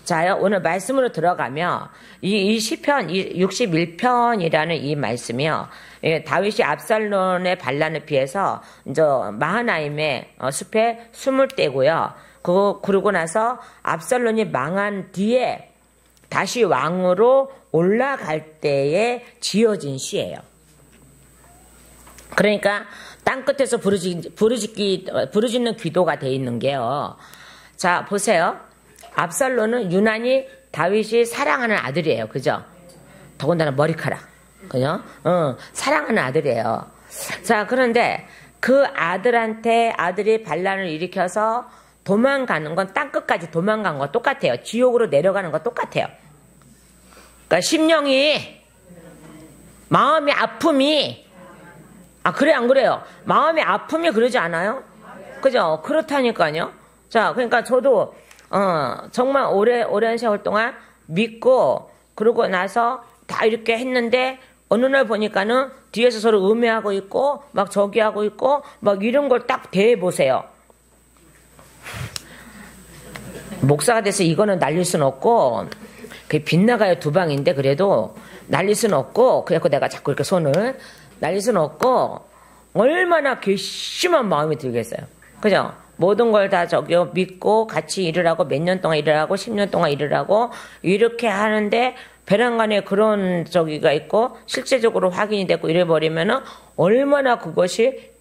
자요, 오늘 말씀으로 들어가면, 이 시편 61편이라는 이 말씀이요. 다윗이 압살롬의 반란을 피해서, 이제 마하나임의 숲에 숨을 떼고요. 그러고 나서 압살롬이 망한 뒤에 다시 왕으로 올라갈 때에 지어진 시예요. 그러니까 땅끝에서 부르짖는 기도가 돼 있는 게요. 자, 보세요. 압살롬은 유난히 다윗이 사랑하는 아들이에요. 그죠? 더군다나 머리카락. 그죠? 사랑하는 아들이에요. 자, 그런데 그 아들이 반란을 일으켜서 도망가는 건 땅끝까지 도망간 거 똑같아요. 지옥으로 내려가는 거 똑같아요. 그러니까 심령이, 마음의 아픔이, 그래, 안 그래요? 마음의 아픔이 그러지 않아요? 그죠? 그렇다니까요. 자, 그러니까 저도, 정말 오랜 세월 동안 믿고, 그러고 나서 다 이렇게 했는데, 어느 날 보니까는 뒤에서 서로 음해하고 있고, 막 저기 하고 있고, 막 이런 걸 딱 대해보세요. 목사가 돼서 이거는 날릴 순 없고, 그게 빗나가요 두 방인데, 그래도 날릴 순 없고, 그래갖고 내가 자꾸 이렇게 손을 날릴 순 없고, 얼마나 괘씸한 마음이 들겠어요. 그죠? 모든 걸 다 저기요 믿고 같이 일을 하고 몇 년 동안 일을 하고 10년 동안 일을 하고 이렇게 하는데 배란간에 그런 저기가 있고 실제적으로 확인이 됐고 이래버리면은 얼마나 그것이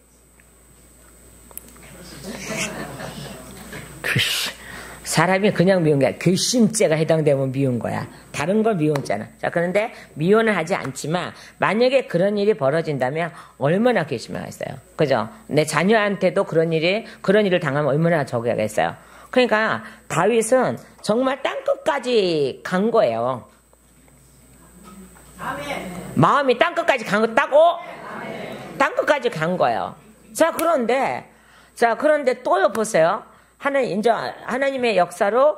사람이 그냥 미운 게 아니라 괘씸죄가 해당되면 미운 거야. 다른 걸 미웠잖아. 자, 그런데 미워는 하지 않지만 만약에 그런 일이 벌어진다면 얼마나 괘씸하겠어요. 그죠? 내 자녀한테도 그런 일을 당하면 얼마나 저기 하겠어요. 그러니까 다윗은 정말 땅끝까지 간 거예요. 마음이 땅끝까지 간 거다고? 땅끝까지 간 거예요. 자, 그런데 또요 보세요. 하나님의 역사로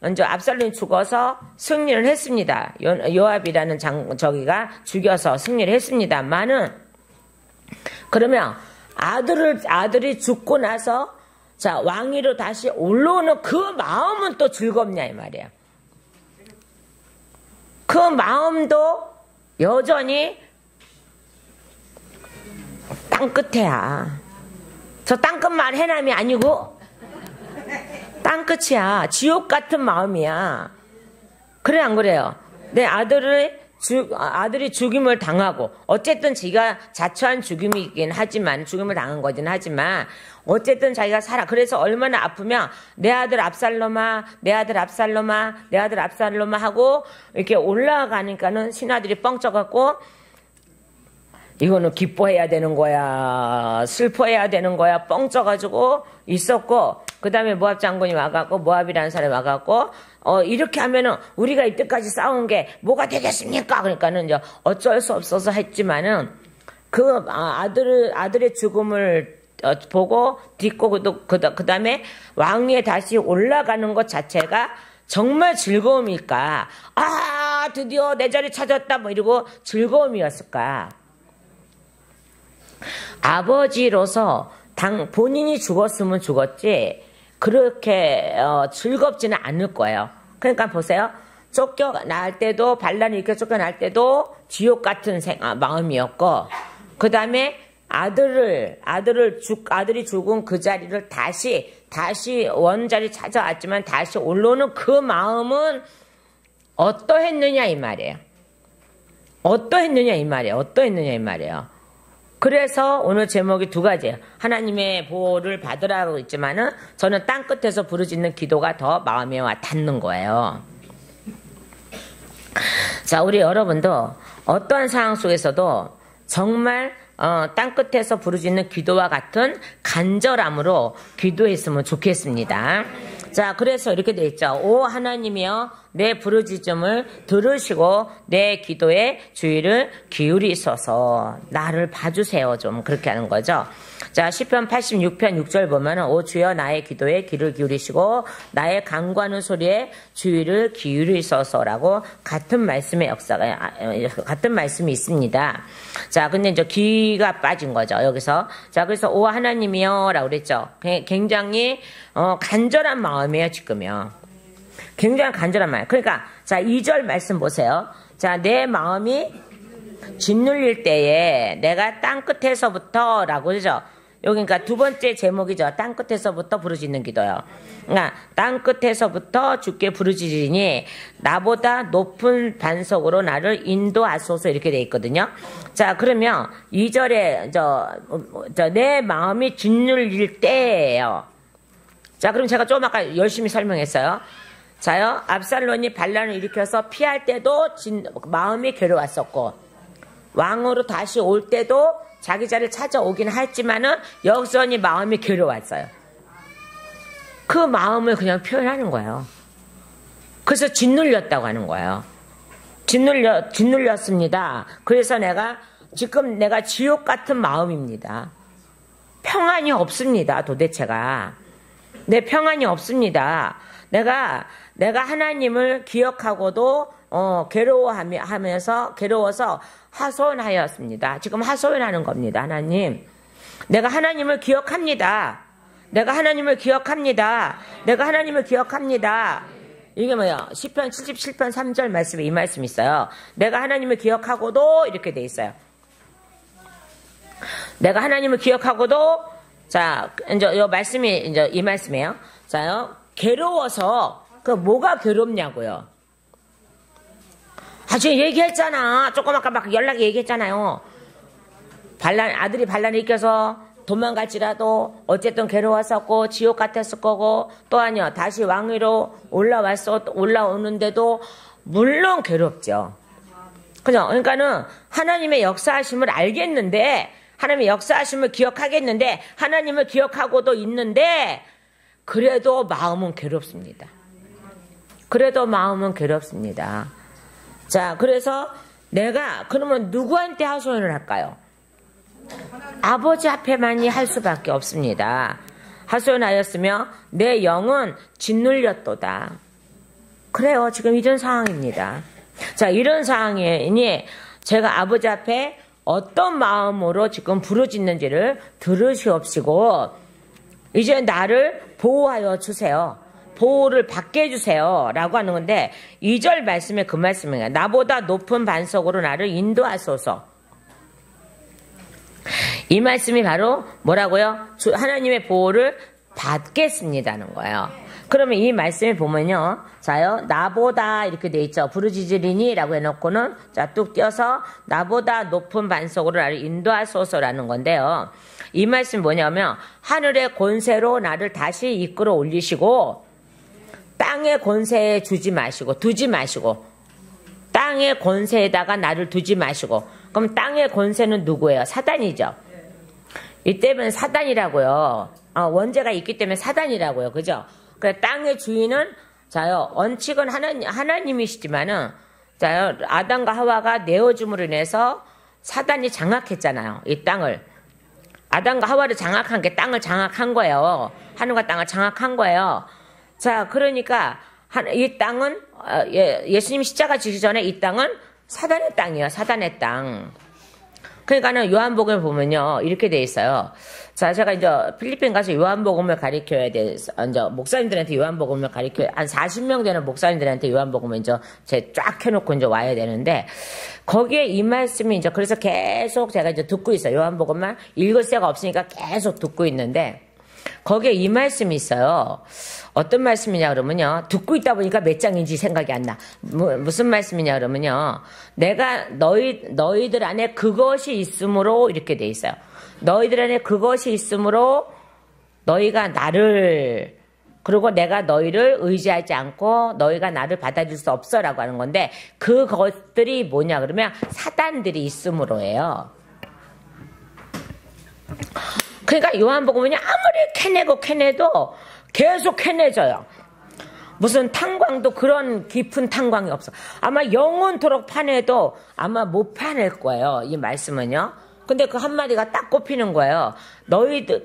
이제 압살롬이 죽어서 승리를 했습니다. 요압이라는 저기가 죽여서 승리를 했습니다만은 그러면 아들이 죽고 나서 자 왕위로 다시 올라오는 그 마음은 또 즐겁냐 이 말이에요. 그 마음도 여전히 땅끝에야. 저 땅끝만 해남이 아니고 땅끝이야. 지옥 같은 마음이야. 그래 안 그래요? 내 아들이 죽임을 당하고 어쨌든 지가 자초한 죽임이긴 하지만 죽임을 당한 거긴 하지만 어쨌든 자기가 그래서 얼마나 아프면 내 아들 압살롬아 내 아들 압살롬아 내 아들 압살롬아 하고 이렇게 올라가니까는 신하들이 뻥쳐갖고 이거는 기뻐해야 되는 거야 슬퍼해야 되는 거야 뻥쳐가지고 있었고 그 다음에 모압 장군이 와갖고 모압이라는 사람이 와갖고 이렇게 하면은 우리가 이때까지 싸운 게 뭐가 되겠습니까? 그러니까는 이제 어쩔 수 없어서 했지만은 그 아들의 죽음을 보고 딛고 그 다음에 왕위에 다시 올라가는 것 자체가 정말 즐거움일까? 드디어 내 자리 찾았다 뭐 이러고 즐거움이었을까? 아버지로서 본인이 죽었으면 죽었지 그렇게 즐겁지는 않을 거예요. 그러니까 보세요. 쫓겨날 때도 반란이 이렇게 쫓겨날 때도 지옥 같은 마음이었고 그 다음에 아들이 죽은 그 자리를 다시 원자리 찾아왔지만 다시 올라오는 그 마음은 어떠했느냐 이 말이에요. 어떠했느냐 이 말이에요. 그래서 오늘 제목이 두 가지예요. 하나님의 보호를 받으라고 있지만은 저는 땅끝에서 부르짖는 기도가 더 마음에 와 닿는 거예요. 자, 우리 여러분도 어떠한 상황 속에서도 정말 땅끝에서 부르짖는 기도와 같은 간절함으로 기도했으면 좋겠습니다. 자, 그래서 이렇게 돼 있죠. 오 하나님이여 내 부르짖음을 들으시고 내 기도에 주의를 기울이소서. 나를 봐주세요. 좀 그렇게 하는 거죠. 자, 시편 86편 6절 보면은 오 주여 나의 기도에 귀를 기울이시고 나의 간구하는 소리에 주의를 기울이소서라고 같은 말씀이 있습니다. 자, 근데 이제 귀가 빠진 거죠. 여기서. 자, 그래서 오 하나님이여라고 그랬죠. 굉장히 간절한 마음이에요, 지금요. 굉장히 간절한 말. 그러니까 자 2절 말씀 보세요. 자, 내 마음이 짓눌릴 때에 내가 땅끝에서부터 라고 그러죠. 여기 그러니까 두 번째 제목이죠. 땅끝에서부터 부르짖는 기도요. 그러니까 땅끝에서부터 주께 부르짖으니 나보다 높은 반석으로 나를 인도하소서 이렇게 돼 있거든요. 자, 그러면 2절에 내 마음이 짓눌릴 때예요. 자, 그럼 제가 좀 아까 열심히 설명했어요. 자요, 압살론이 반란을 일으켜서 피할 때도 마음이 괴로웠었고, 왕으로 다시 올 때도 자기 자리를 찾아오긴 했지만은 여전히 마음이 괴로웠어요. 그 마음을 그냥 표현하는 거예요. 그래서 짓눌렸다고 하는 거예요. 짓눌렸습니다. 그래서 지금 내가 지옥 같은 마음입니다. 평안이 없습니다. 도대체가. 내 평안이 없습니다. 내가 하나님을 기억하고도 괴로워서 하소연하였습니다. 지금 하소연하는 겁니다. 하나님, 내가 하나님을 기억합니다. 내가 하나님을 기억합니다. 내가 하나님을 기억합니다. 이게 뭐예요? 시편 77편 3절 말씀에 이 말씀이 있어요. 내가 하나님을 기억하고도 이렇게 돼 있어요. 내가 하나님을 기억하고도, 자, 이제 이 말씀이 이제 이 말씀이에요. 자요, 괴로워서 뭐가 괴롭냐고요. 지금 얘기했잖아. 조금 아까 막 연락이 얘기했잖아요. 아들이 반란을 일으켜서 도망갈지라도 어쨌든 괴로웠었고 지옥 같았을 거고, 또 아니요, 다시 왕위로 올라오는데도 물론 괴롭죠. 그죠? 그러니까는 하나님의 역사하심을 알겠는데, 하나님의 역사하심을 기억하겠는데, 하나님을 기억하고도 있는데, 그래도 마음은 괴롭습니다. 그래도 마음은 괴롭습니다. 자, 그래서 내가 그러면 누구한테 하소연을 할까요? 아버지 앞에만이 할 수밖에 없습니다. 하소연하였으며 내 영은 짓눌렸도다. 그래요. 지금 이런 상황입니다. 자, 이런 상황이니 제가 아버지 앞에 어떤 마음으로 지금 부르짖는지를 들으시옵시고 이제 나를 보호하여 주세요. 보호를 받게 해주세요. 라고 하는 건데 2절 말씀에 그 말씀이에요. 나보다 높은 반석으로 나를 인도하소서. 이 말씀이 바로 뭐라고요? 하나님의 보호를 받겠습니다는 거예요. 그러면 이 말씀을 보면요. 자요, 나보다 이렇게 돼 있죠. 부르짖으리니 라고 해놓고는 자, 뚝 띄어서 나보다 높은 반석으로 나를 인도하소서라는 건데요. 이 말씀이 뭐냐면 하늘의 권세로 나를 다시 이끌어 올리시고 땅의 권세에 두지 마시고 땅의 권세에다가 나를 두지 마시고 그럼 땅의 권세는 누구예요? 사단이죠. 이때는 사단이라고요. 원죄가 있기 때문에 사단이라고요. 그죠? 그래서 땅의 주인은 자요, 원칙은 하나님이시지만은 자요, 아담과 하와가 내어줌으로 인해서 사단이 장악했잖아요. 이 땅을. 아담과 하와를 장악한 게 땅을 장악한 거예요. 하늘과 땅을 장악한 거예요. 자, 그러니까 이 땅은 예수님 십자가 지기 전에 이 땅은 사단의 땅이에요. 사단의 땅. 그러니까는 요한복음을 보면요 이렇게 돼 있어요. 자, 제가 이제 필리핀 가서 요한복음을 가르쳐야 돼. 이제 목사님들한테 요한복음을 한 40명 되는 목사님들한테 요한복음을 이제 쫙 해놓고 이제 와야 되는데 거기에 이 말씀이 이제 그래서 계속 제가 이제 듣고 있어요. 요한복음만 읽을 새가 없으니까 계속 듣고 있는데 거기에 이 말씀이 있어요. 어떤 말씀이냐 그러면요. 듣고 있다 보니까 몇 장인지 생각이 안 나. 무슨 말씀이냐 그러면요. 내가 너희들 안에 그것이 있으므로 이렇게 돼 있어요. 너희들 안에 그것이 있으므로 너희가 나를 그리고 내가 너희를 의지하지 않고 너희가 나를 받아줄 수 없어라고 하는 건데 그것들이 뭐냐 그러면 사단들이 있으므로예요. 그러니까 요한복음은 아무리 캐내도 계속 캐내져요. 무슨 탄광도 그런 깊은 탄광이 없어. 아마 영원토록 파내도 아마 못 파낼 거예요. 이 말씀은요. 근데 그 한마디가 딱 꼽히는 거예요. 너희들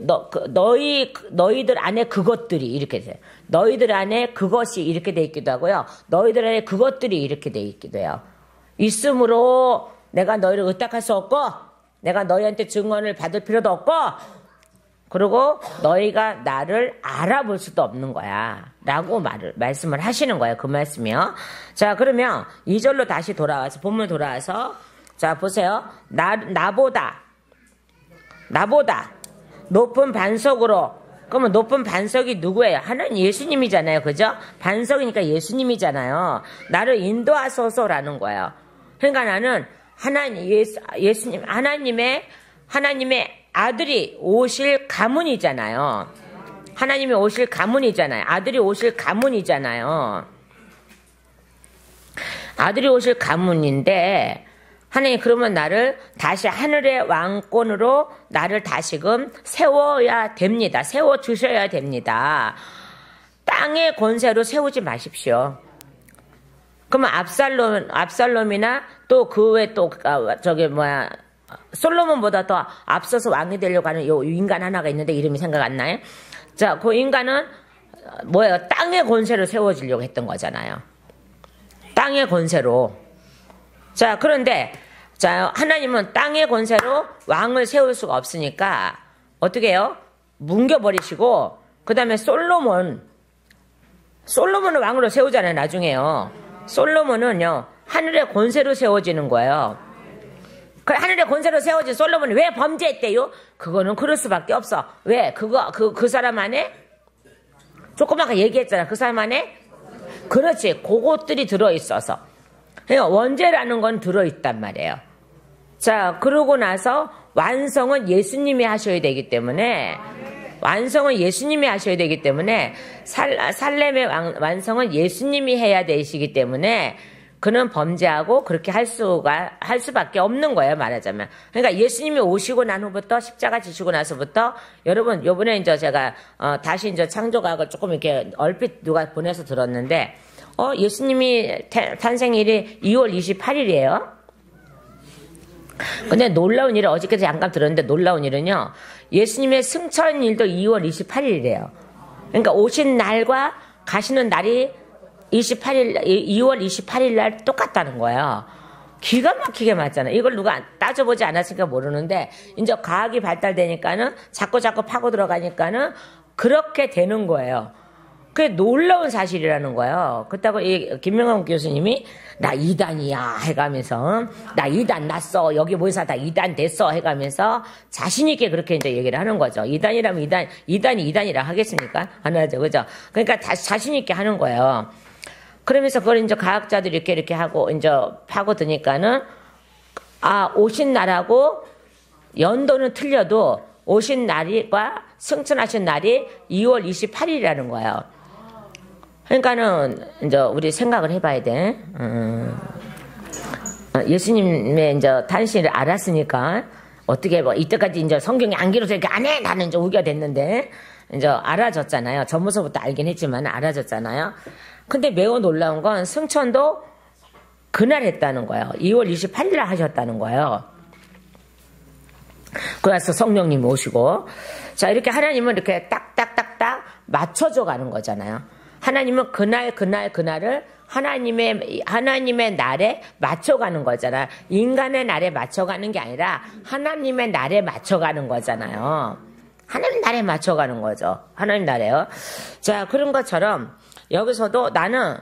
안에 그것들이 이렇게 돼요. 너희들 안에 그것이 이렇게 돼 있기도 하고요. 너희들 안에 그것들이 이렇게 돼 있기도 해요. 있으므로 내가 너희를 의탁할 수 없고 내가 너희한테 증언을 받을 필요도 없고 그리고 너희가 나를 알아볼 수도 없는 거야. 라고 말씀을 하시는 거예요. 그 말씀이요. 자, 그러면 2절로 다시 돌아와서, 본문 돌아와서, 자, 보세요. 나보다 높은 반석으로, 그러면 높은 반석이 누구예요? 하나님 예수님이잖아요. 그죠? 반석이니까 예수님이잖아요. 나를 인도하소서라는 거예요. 그러니까 나는 예수님, 하나님의 아들이 오실 가문이잖아요. 하나님이 오실 가문이잖아요. 아들이 오실 가문이잖아요. 아들이 오실 가문인데, 하나님 그러면 나를 다시 하늘의 왕권으로 나를 다시금 세워야 됩니다. 세워주셔야 됩니다. 땅의 권세로 세우지 마십시오. 그러면 압살롬이나 또 그 외 또 솔로몬보다 더 앞서서 왕이 되려고 하는 요 인간 하나가 있는데 이름이 생각 안 나요? 자, 그 인간은 뭐예요? 땅의 권세로 세워지려고 했던 거잖아요. 땅의 권세로. 자, 그런데 자, 하나님은 땅의 권세로 왕을 세울 수가 없으니까 어떻게 해요? 뭉겨버리시고 그 다음에 솔로몬을 왕으로 세우잖아요. 나중에요. 솔로몬은요 하늘의 권세로 세워지는 거예요. 그 하늘의 권세로 세워진 솔로몬이 왜 범죄했대요? 그거는 그럴 수밖에 없어. 왜? 그 사람 안에 조금 아까 얘기했잖아. 그 사람 안에 그렇지. 그것들이 들어있어서. 그러니까 원죄라는 건 들어있단 말이에요. 자, 그러고 나서 완성은 예수님이 하셔야 되기 때문에 살렘의 완성은 예수님이 해야 되시기 때문에 그는 범죄하고 그렇게 할 수밖에 없는 거예요, 말하자면. 그러니까 예수님이 오시고 난 후부터, 십자가 지시고 나서부터, 여러분, 요번에 이제 제가, 다시 이제 창조과학을 조금 이렇게 얼핏 누가 보내서 들었는데, 예수님이 탄생일이 2월 28일이에요. 근데 놀라운 일을 어저께 잠깐 들었는데 놀라운 일은요, 예수님의 승천일도 2월 28일이래요. 그러니까 오신 날과 가시는 날이 2월 28일 날 똑같다는 거예요. 기가 막히게 맞잖아요. 이걸 누가 따져보지 않았으니까 모르는데, 이제 과학이 발달되니까는 자꾸 파고 들어가니까는 그렇게 되는 거예요. 그게 놀라운 사실이라는 거예요. 그렇다고 김명환 교수님이 나 이단이야 해가면서 나 이단 났어. 여기 모여서 다 이단 됐어 해가면서 자신있게 그렇게 이제 얘기를 하는 거죠. 이단이라면 이단이 이단이라 하겠습니까? 안 하죠. 그죠? 그러니까 자신있게 하는 거예요. 그러면서 그걸 이제 과학자들이 이렇게 하고 이제 파고드니까는 오신 날하고 연도는 틀려도 오신 날과 승천하신 날이 2월 28일이라는 거예요. 그러니까는 이제 우리 생각을 해봐야 돼. 예수님의 이제 탄신을 알았으니까 어떻게 이때까지 이제 성경이 안 기록해서 이렇게 안 해 나는 이제 우기가 됐는데 이제 알아졌잖아요. 전부서부터 알긴 했지만 알아졌잖아요. 근데 매우 놀라운 건 승천도 그날 했다는 거예요. 2월 28일 날 하셨다는 거예요. 그래서 성령님이 오시고, 자, 이렇게 하나님은 이렇게 딱딱딱딱 맞춰줘 가는 거잖아요. 하나님은 그날을 하나님의 날에 맞춰가는 거잖아. 인간의 날에 맞춰가는 게 아니라 하나님의 날에 맞춰가는 거잖아요. 하나님 날에 맞춰가는 거죠. 하나님 날에요. 자, 그런 것처럼 여기서도 나는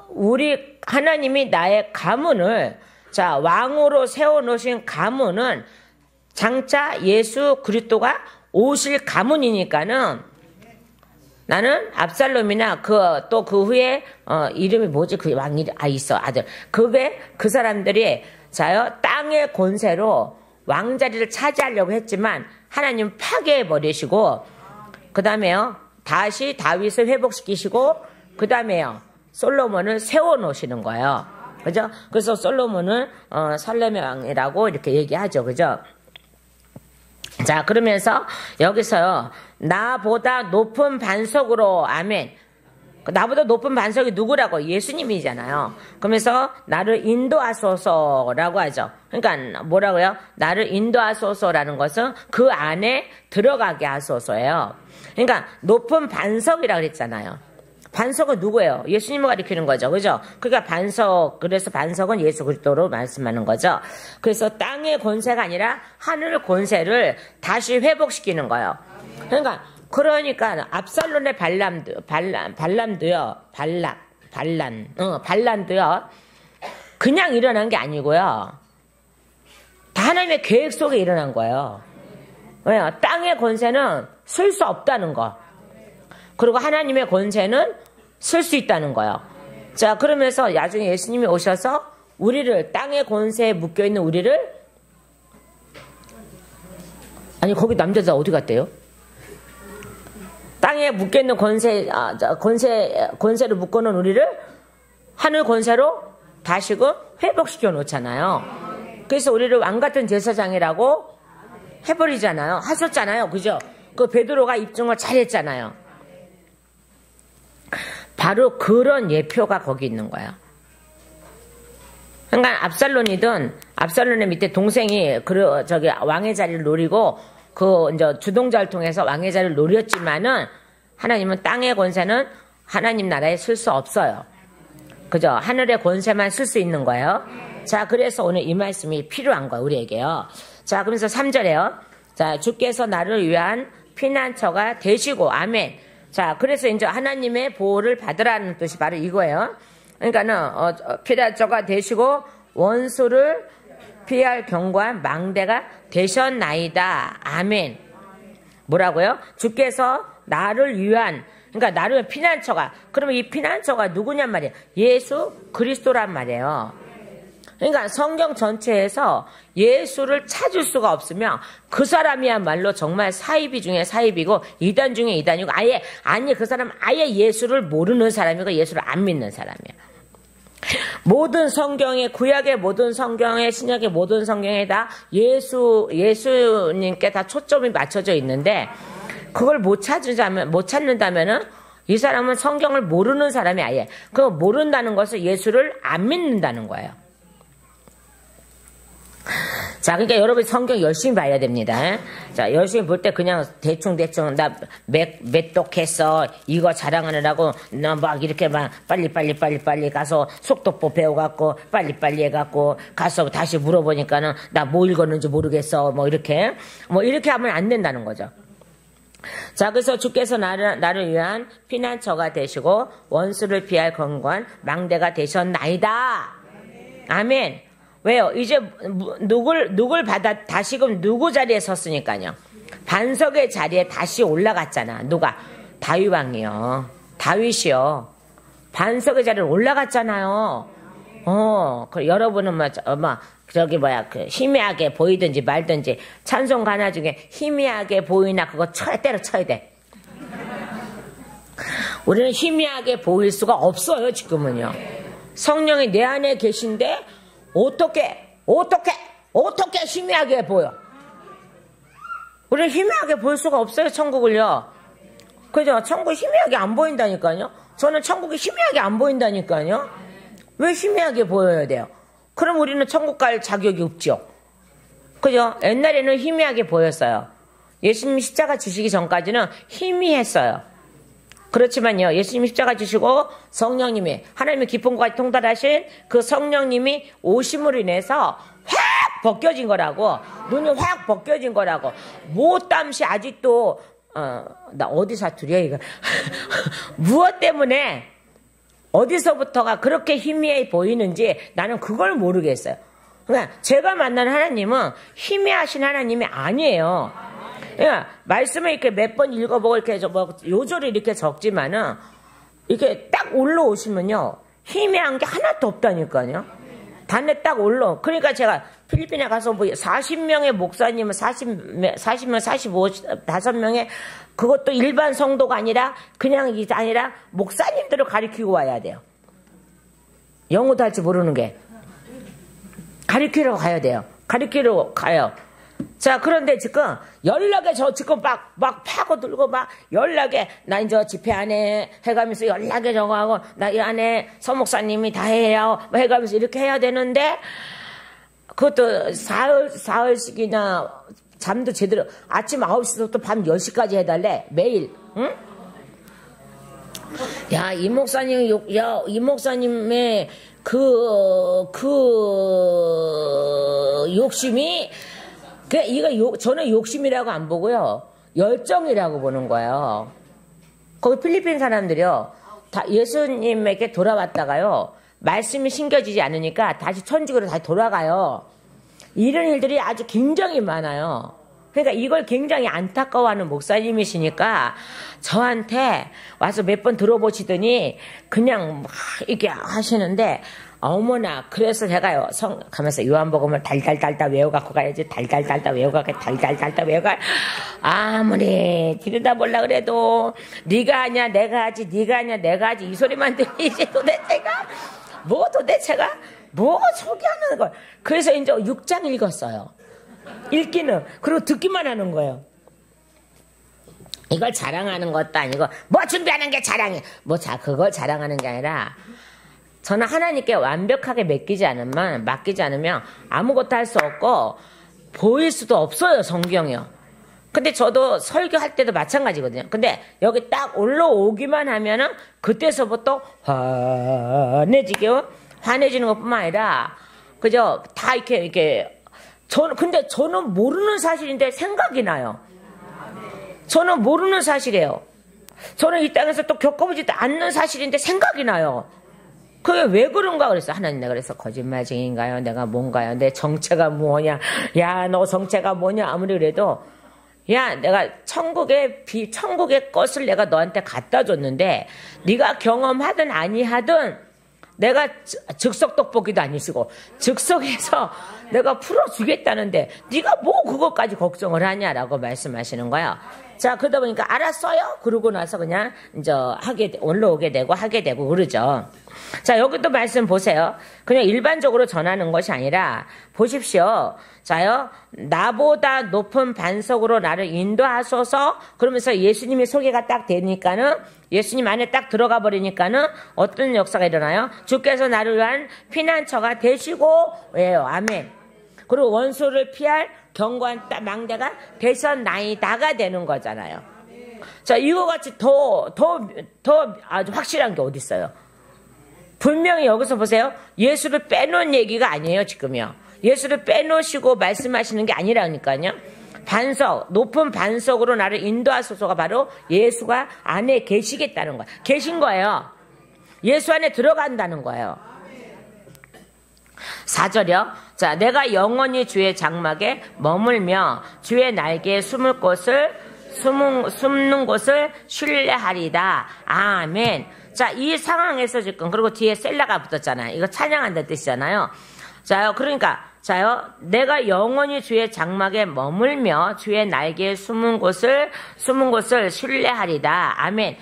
우리 하나님이 나의 가문을, 자, 왕으로 세워놓으신 가문은 장차 예수 그리스도가 오실 가문이니까는 나는 압살롬이나 또 그 후에 이름이 뭐지? 그 왕 이름 있어 아들. 그 사람들이 자요 땅의 권세로 왕자리를 차지하려고 했지만 하나님 파괴해 버리시고 그 다음에요 다시 다윗을 회복시키시고 그 다음에요 솔로몬을 세워 놓으시는 거예요. 그죠? 그래서 솔로몬을 살렘의 왕이라고 이렇게 얘기하죠. 그죠? 자, 그러면서 여기서요, 나보다 높은 반석으로, 아멘. 나보다 높은 반석이 누구라고? 예수님이잖아요. 그러면서 나를 인도하소서라고 하죠. 그러니까 뭐라고요? 나를 인도하소서라는 것은 그 안에 들어가게 하소서예요. 그러니까 높은 반석이라고 그랬잖아요. 반석은 누구예요? 예수님을 가리키는 거죠. 그죠? 그러니까 그래서 반석은 예수 그리스도로 말씀하는 거죠. 그래서 땅의 권세가 아니라 하늘 권세를 다시 회복시키는 거예요. 그러니까 압살론의 반란도요. 그냥 일어난 게 아니고요. 다 하나님의 계획 속에 일어난 거예요. 왜요? 땅의 권세는 쓸 수 없다는 거. 그리고 하나님의 권세는 쓸 수 있다는 거예요. 자, 그러면서 나중에 예수님이 오셔서 우리를, 땅의 권세에 묶여있는 우리를, 아니, 거기 남자들 어디 갔대요? 땅에 묶여있는 권세를 묶어놓은 우리를 하늘 권세로 다시금 회복시켜 놓잖아요. 그래서 우리를 왕같은 제사장이라고 해버리잖아요. 하셨잖아요. 그죠? 그 베드로가 입증을 잘했잖아요. 바로 그런 예표가 거기 있는 거예요. 그러니까 압살론의 밑에 동생이 왕의 자리를 노리고 이제 주동자를 통해서 왕의 자리를 노렸지만은 하나님은 땅의 권세는 하나님 나라에 쓸 수 없어요. 그죠? 하늘의 권세만 쓸 수 있는 거예요. 자, 그래서 오늘 이 말씀이 필요한 거예요, 우리에게요. 자, 그러면서 3절에요. 자, 주께서 나를 위한 피난처가 되시고, 아멘. 자, 그래서 이제 하나님의 보호를 받으라는 뜻이 바로 이거예요. 그러니까는, 피난처가 되시고, 원수를 피할 견고한 망대가 되셨나이다. 아멘. 뭐라고요? 주께서 나를 위한, 그러니까 나를 위한 피난처가, 그러면 이 피난처가 누구냔 말이에요? 예수 그리스도란 말이에요. 그러니까 성경 전체에서 예수를 찾을 수가 없으면 그 사람이야말로 정말 사이비 중에 사이비고 이단 중에 이단이고 그 사람은 아예 예수를 모르는 사람이고 예수를 안 믿는 사람이야. 모든 성경에, 구약의 모든 성경에, 신약의 모든 성경에 다 예수님께 다 초점이 맞춰져 있는데 그걸 못 찾는다면은 이 사람은 성경을 모르는 사람이 아예. 그거 모른다는 것은 예수를 안 믿는다는 거예요. 자, 그러니까 여러분 성경 열심히 봐야 됩니다. 자, 열심히 볼 때 그냥 대충 나 맷독했어 이거 자랑하느라고 나 막 이렇게 막 빨리 가서 속독보 배워갖고 빨리 해갖고 가서 다시 물어보니까는 나 뭐 읽었는지 모르겠어 뭐 이렇게 하면 안 된다는 거죠. 자, 그래서 주께서 나를 위한 피난처가 되시고 원수를 피할 견고한 망대가 되셨나이다. 아멘. 왜요? 이제 누굴 다시금 누구 자리에 섰으니까요. 반석의 자리에 다시 올라갔잖아. 누가? 다윗 왕이요. 다윗이요. 반석의 자리에 올라갔잖아요. 여러분은 희미하게 보이든지 말든지 찬송 가나 중에 희미하게 보이나 그거 때려쳐야 돼. 우리는 희미하게 보일 수가 없어요, 지금은요. 성령이 내 안에 계신데 어떻게 희미하게 보여? 우리는 희미하게 볼 수가 없어요, 천국을요. 그죠? 천국 희미하게 안 보인다니까요. 저는 천국이 희미하게 안 보인다니까요. 왜 희미하게 보여야 돼요? 그럼 우리는 천국 갈 자격이 없죠. 그죠? 옛날에는 희미하게 보였어요. 예수님 십자가 지시기 전까지는 희미했어요. 그렇지만요, 예수님이 십자가 지시고 성령님이, 하나님의 깊은 것까지 통달하신 그 성령님이 오심으로 인해서 확 벗겨진 거라고, 눈이 확 벗겨진 거라고. 못담시 아직도 나 어디 사투리야 이거. 무엇 때문에 어디서부터가 그렇게 희미해 보이는지 나는 그걸 모르겠어요. 그러니까 제가 만난 하나님은 희미하신 하나님이 아니에요. 그러니까 말씀을 이렇게 몇 번 읽어보고 이렇게 요절을 이렇게 적지만은 이렇게 딱 올라오시면요, 희미한 게 하나도 없다니까요. 단에 딱 그러니까 제가 필리핀에 가서 40명의 목사님은 40명, 5명의 그것도 일반 성도가 아니라 목사님들을 가리키고 와야 돼요. 영어도 할지 모르는 게. 가리키러 가야 돼요. 가리키러 가요. 자, 그런데 지금 연락에 지금 막 파고들고 막 연락에 나 이제 집회 안 해 해가면서 연락에 저거 하고 나 이 안에 서목사님이 다 해요 해가면서 이렇게 해야 되는데 그것도 사흘씩이나 잠도 제대로 아침 9시부터 밤 10시까지 해달래 매일. 응? 야, 이 목사님, 이 목사님의 욕심이, 저는 욕심이라고 안 보고요. 열정이라고 보는 거예요. 거기 필리핀 사람들이요. 다 예수님에게 돌아왔다가요. 말씀이 신겨지지 않으니까 다시 천직으로 다시 돌아가요. 이런 일들이 아주 굉장히 많아요. 그러니까 이걸 굉장히 안타까워하는 목사님이시니까 저한테 와서 몇 번 들어보시더니 그냥 막 이렇게 하시는데 어머나 그래서 제가요 가면서 요한복음을 달달달달 외워갖고 가야지 달달달달 외워가 아무리 들여다보려 그래도 네가 하냐 내가 하지 네가 하냐 내가 하지 이 소리만 들리지 도대체가 뭐 소개하는 걸. 그래서 이제 6장 읽었어요. 읽기는. 그리고 듣기만 하는 거예요. 이걸 자랑하는 것도 아니고 뭐 준비하는 게 자랑이 그걸 자랑하는 게 아니라 저는 하나님께 완벽하게 맡기지 않으면 아무것도 할 수 없고 보일 수도 없어요. 성경이요. 근데 저도 설교할 때도 마찬가지거든요. 근데 여기 딱 올라오기만 하면은 그때서부터 환해지는 것뿐만 아니라 그죠? 다 이렇게 근데 저는 모르는 사실인데 생각이 나요. 저는 모르는 사실이에요. 저는 이 땅에서 또 겪어보지도 않는 사실인데 생각이 나요. 그게 왜 그런가 그랬어. 하나님 내가 그래서 거짓말쟁이인가요? 내가 뭔가요? 내 정체가 뭐냐? 야, 너 정체가 뭐냐? 아무리 그래도 야, 내가 천국의 것을 내가 너한테 갖다 줬는데 네가 경험하든 아니하든 내가 즉석 떡볶이도 아니시고 즉석에서 내가 풀어주겠다는데 네가 뭐 그것까지 걱정을 하냐라고 말씀하시는 거예요. 자, 그러다 보니까 알았어요. 그러고 나서 그냥 이제 올라오게 되고 하게 되고 그러죠. 자, 여기도 말씀 보세요. 그냥 일반적으로 전하는 것이 아니라 보십시오. 자요, 나보다 높은 반석으로 나를 인도하소서. 그러면서 예수님의 소개가 딱 되니까는 예수님 안에 딱 들어가 버리니까는 어떤 역사가 일어나요? 주께서 나를 위한 피난처가 되시고 왜요? 아멘. 그리고 원수를 피할 견고한 망대가 되셨나이다가 되는 거잖아요. 자, 이거 같이 더 아주 확실한 게 어디 있어요? 분명히 여기서 보세요. 예수를 빼놓은 얘기가 아니에요, 지금요. 예수를 빼놓으시고 말씀하시는 게 아니라니까요. 높은 반석으로 나를 인도하소서가 바로 예수가 안에 계시겠다는 거예요. 계신 거예요. 예수 안에 들어간다는 거예요. 4절이요. 자, 내가 영원히 주의 장막에 머물며 주의 날개에 숨는 곳을 신뢰하리다. 아멘. 자, 이 상황에서 지금 그리고 뒤에 셀라가 붙었잖아요. 이거 찬양한다는 뜻이잖아요. 자요, 그러니까 자요, 내가 영원히 주의 장막에 머물며 주의 날개에 숨은 곳을 신뢰하리다. 아멘.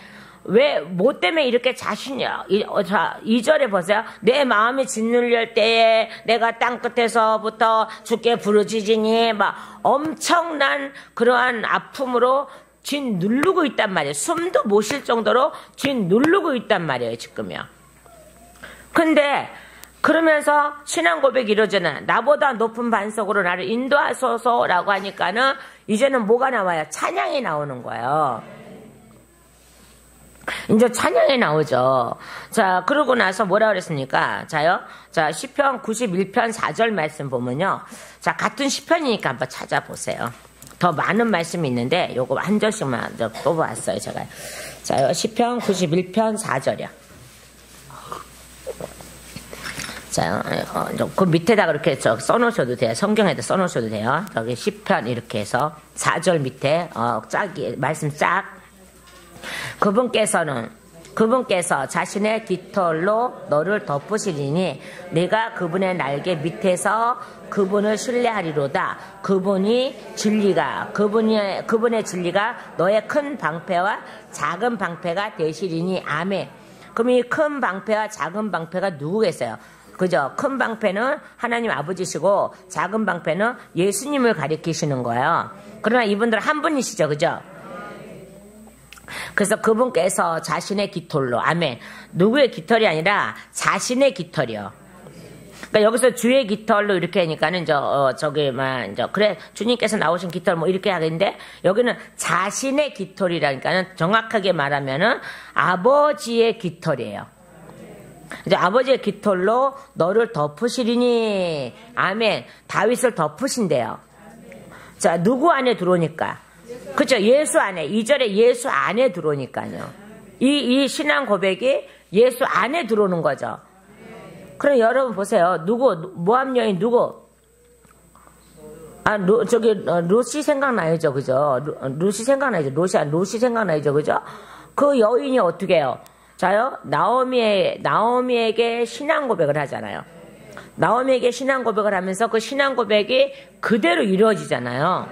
뭐 때문에 이렇게 자신이야. 2절에 보세요. 내 마음이 짓눌릴 때에 내가 땅끝에서부터 주께 부르짖으니 막 엄청난 그러한 아픔으로 짓누르고 있단 말이에요. 숨도 못 쉴 정도로 짓누르고 있단 말이에요, 지금요. 근데 그러면서 신앙 고백이 이루어지는 나보다 높은 반석으로 나를 인도하소서라고 하니까는 이제는 뭐가 나와요? 찬양이 나오는 거예요. 이제 찬양이 나오죠. 자, 그러고 나서 뭐라 그랬습니까? 자요. 자, 시편 91편 4절 말씀 보면요. 자, 같은 시편이니까 한번 찾아보세요. 더 많은 말씀이 있는데 요거 한 절씩만 뽑아왔어요, 제가. 자요. 시편 91편 4절이요. 자, 그 밑에다 그렇게 써놓으셔도 돼요. 성경에다 써놓으셔도 돼요. 여기 시편 이렇게 해서 4절 밑에 말씀 쫙. 그분께서 자신의 깃털로 너를 덮으시리니 네가 그분의 날개 밑에서 그분을 신뢰하리로다. 그분의 진리가 너의 큰 방패와 작은 방패가 되시리니. 아멘. 그럼 이 큰 방패와 작은 방패가 누구겠어요? 그죠? 큰 방패는 하나님 아버지시고 작은 방패는 예수님을 가리키시는 거예요. 그러나 이분들은 한 분이시죠. 그죠? 그래서 그분께서 자신의 깃털로, 아멘. 누구의 깃털이 아니라 자신의 깃털이요. 그러니까 여기서 주의 깃털로 이렇게 하니까는 그래 주님께서 나오신 깃털 뭐 이렇게 하겠는데 여기는 자신의 깃털이라니까는 정확하게 말하면은 아버지의 깃털이에요. 이제 아버지의 깃털로 너를 덮으시리니 아멘. 다윗을 덮으신대요. 자, 누구 안에 들어오니까? 그죠? 예수 안에. 2절에 예수 안에 들어오니까요. 이 신앙 고백이 예수 안에 들어오는 거죠. 그럼 여러분 보세요. 모함 여인 누구? 루시 생각나야죠. 그죠? 루시 생각나야죠. 루시 생각나야죠. 그죠? 그 여인이 어떻게 해요? 자요, 나오미에게 신앙 고백을 하잖아요. 나오미에게 신앙 고백을 하면서 그 신앙 고백이 그대로 이루어지잖아요.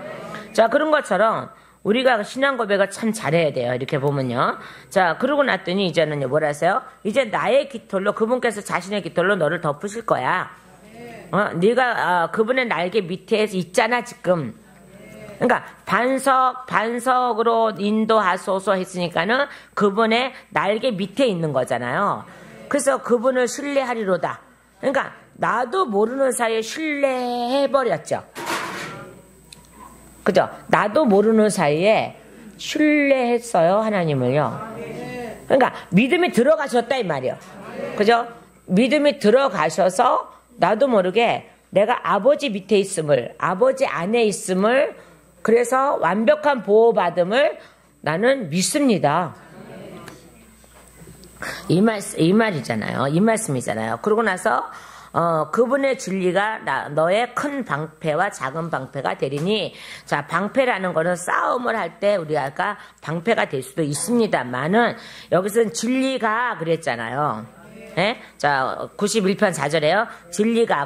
자, 그런 것처럼 우리가 신앙 고백을 참 잘해야 돼요. 이렇게 보면요. 자, 그러고 났더니 이제는 뭐라 하세요? 이제 나의 깃털로, 그분께서 자신의 깃털로 너를 덮으실 거야. 네가 그분의 날개 밑에 있잖아 지금. 그러니까 반석으로 인도하소서 했으니까는 그분의 날개 밑에 있는 거잖아요. 그래서 그분을 신뢰하리로다. 그러니까 나도 모르는 사이에 신뢰해버렸죠. 그죠? 나도 모르는 사이에 신뢰했어요, 하나님을요. 그러니까 믿음이 들어가셨다 이 말이요. 그죠? 믿음이 들어가셔서 나도 모르게 내가 아버지 밑에 있음을, 아버지 안에 있음을, 그래서 완벽한 보호받음을 나는 믿습니다. 이 말이잖아요. 이 말씀이잖아요. 그러고 나서 그분의 진리가 너의 큰 방패와 작은 방패가 되리니. 자, 방패라는 거는 싸움을 할 때 우리가 아까 방패가 될 수도 있습니다만은 여기서는 진리가 그랬잖아요. 예? 자, 91편 4절에요.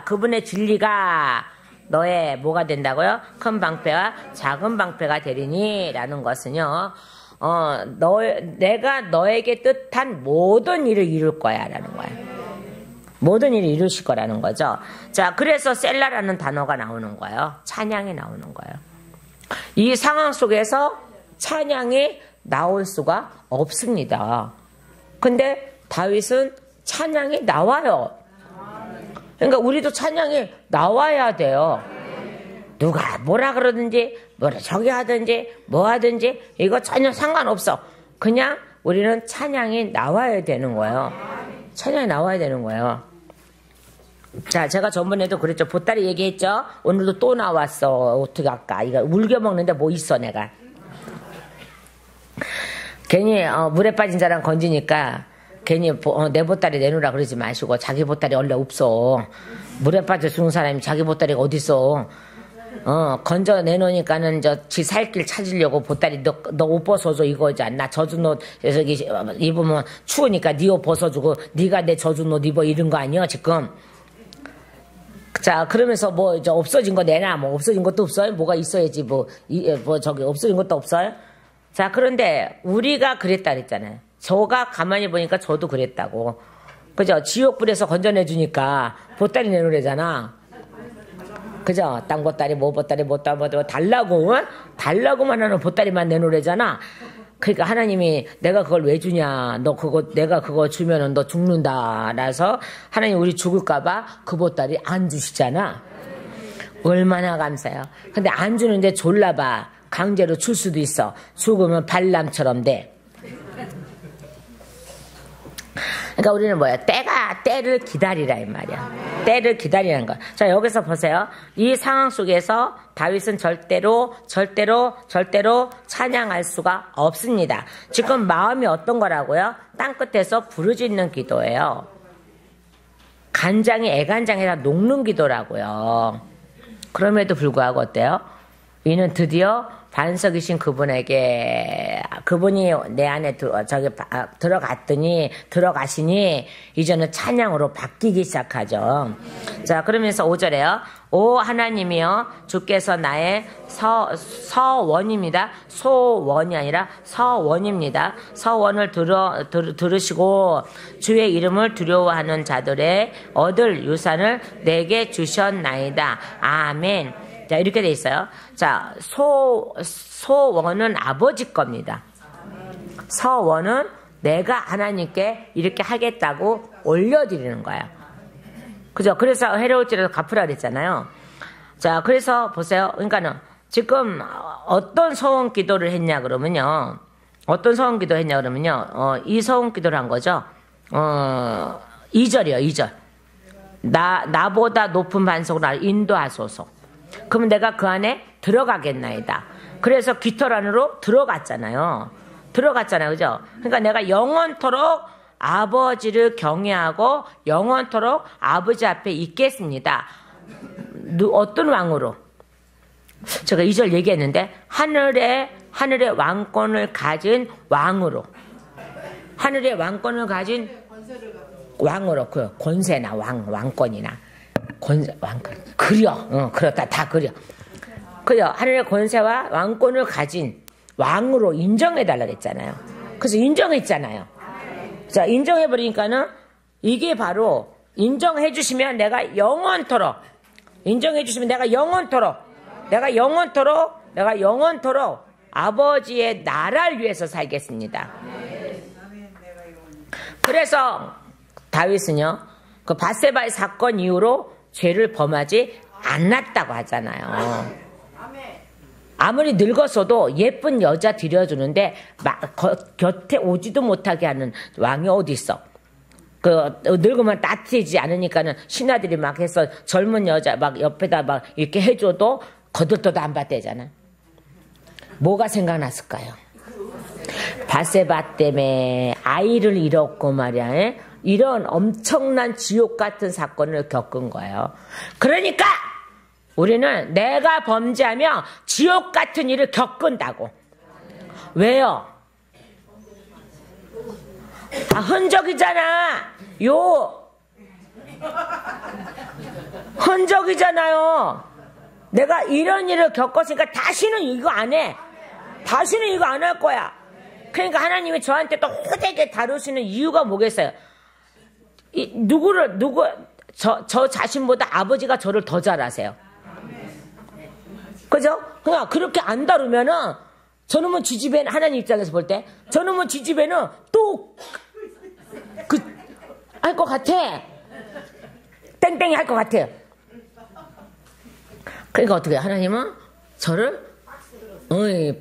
그분의 진리가 너의 뭐가 된다고요? 큰 방패와 작은 방패가 되리니 라는 것은요, 내가 너에게 뜻한 모든 일을 이룰 거야 라는 거예요. 모든 일을 이루실 거라는 거죠. 자, 그래서 셀라라는 단어가 나오는 거예요. 찬양이 나오는 거예요. 이 상황 속에서 찬양이 나올 수가 없습니다. 근데 다윗은 찬양이 나와요. 그러니까 우리도 찬양이 나와야 돼요. 누가 뭐라 그러든지 저기 하든지 뭐 하든지 이거 전혀 상관없어. 그냥 우리는 찬양이 나와야 되는 거예요. 찬양이 나와야 되는 거예요. 자, 제가 전번에도 그랬죠. 보따리 얘기했죠. 오늘도 또 나왔어. 어떻게 할까? 이거 울겨 먹는데 뭐 있어 내가. 괜히 물에 빠진 사람 건지니까 괜히 내 보따리 내놓으라 그러지 마시고 자기 보따리 원래 없어. 물에 빠져 죽은 사람이 자기 보따리가 어딨어. 건져 내놓으니까는 지 살 길 찾으려고 보따리 너 옷 벗어줘 이거지 않나. 젖은 옷 저기 입으면 추우니까 네 옷 벗어주고 네가 내 젖은 옷 입어 이런 거 아니야 지금. 자, 그러면서 뭐 이제 없어진 거 내놔. 뭐 없어진 것도 없어요. 뭐가 있어야지 저기 없어진 것도 없어요. 자, 그런데 우리가 그랬다 그랬잖아요. 저가 가만히 보니까 저도 그랬다고. 그죠? 지옥불에서 건져내주니까 보따리 내놓으래잖아. 그죠? 땅 보따리, 뭐 보따리, 뭐 달라고만 하는 보따리만 내놓으래잖아. 그러니까 하나님이 내가 그걸 왜 주냐. 내가 그거 주면은 너 죽는다. 라서 하나님 우리 죽을까봐 그 보따리 안 주시잖아. 얼마나 감사해요. 근데 안 주는데 졸라봐. 강제로 줄 수도 있어. 죽으면 발람처럼 돼. 그러니까 우리는 뭐야? 때를 기다리라 이 말이야. 때를 기다리는 거. 자, 여기서 보세요. 이 상황 속에서 다윗은 절대로 찬양할 수가 없습니다. 지금 마음이 어떤 거라고요? 땅끝에서 부르짖는 기도예요. 간장이 애간장에다 녹는 기도라고요. 그럼에도 불구하고 어때요? 이는 드디어 반석이신 그분이 내 안에 들어가시니 이제는 찬양으로 바뀌기 시작하죠. 자, 그러면서 5절에요. 오 하나님이여 주께서 나의 서원입니다. 소원이 아니라 서원입니다. 서원을 들으시고 주의 이름을 두려워하는 자들의 얻을 유산을 내게 주셨나이다. 아멘. 자, 이렇게 돼 있어요. 자, 소원은 아버지 겁니다. 서원은 내가 하나님께 이렇게 하겠다고 올려드리는 거예요. 그죠? 그래서 해로울지라도 갚으라 그랬잖아요. 자, 그래서 보세요. 그러니까는 지금 어떤 소원 기도를 했냐 그러면요. 어떤 소원 기도 했냐 그러면요. 이 소원 기도를 한 거죠. 2절이요, 2절. 나보다 높은 반석으로 나를 인도하소서. 그러면 내가 그 안에 들어가겠나이다. 그래서 깃털 안으로 들어갔잖아요. 그죠? 그러니까 내가 영원토록 아버지를 경외하고 영원토록 아버지 앞에 있겠습니다. 어떤 왕으로? 제가 2절 얘기했는데 하늘의 왕권을 가진 왕으로. 하늘의 왕권을 가진 왕으로. 그 권세나 왕권이나 왕권 그려. 그렇다. 다 그려. 하늘의 권세와 왕권을 가진 왕으로 인정해달라고 했잖아요. 그래서 인정했잖아요. 자, 인정해버리니까는 이게 바로 인정해주시면 내가 영원토록 아버지의 나라를 위해서 살겠습니다. 그래서 다윗은요, 그 밧세바의 사건 이후로 죄를 범하지 않았다고 하잖아요. 아무리 늙었어도 예쁜 여자 들여주는데 곁에 오지도 못하게 하는 왕이 어디 있어? 늙으면 따뜻해지지 않으니까는 신하들이 막 해서 젊은 여자 막 옆에다 막 이렇게 해줘도 거들떠도 안 받대잖아. 뭐가 생각났을까요? 밧세바 때문에 아이를 잃었고 말이야. 이런 엄청난 지옥 같은 사건을 겪은 거예요. 그러니까 우리는 내가 범죄하며 지옥 같은 일을 겪은다고. 왜요? 다 흔적이잖아. 흔적이잖아요. 내가 이런 일을 겪었으니까 다시는 이거 안 해. 다시는 이거 안 할 거야. 그러니까 하나님이 저한테 또 호되게 다루시는 이유가 뭐겠어요? 저 자신보다 아버지가 저를 더 잘 아세요. 그죠? 그냥 그렇게 안 다루면은 저놈은 지집애는 하나님 입장에서 볼 때 저놈은 지집애는 또 할 것 같아. 땡땡이 할 것 같아요. 그러니까 어떻게 하나님은 저를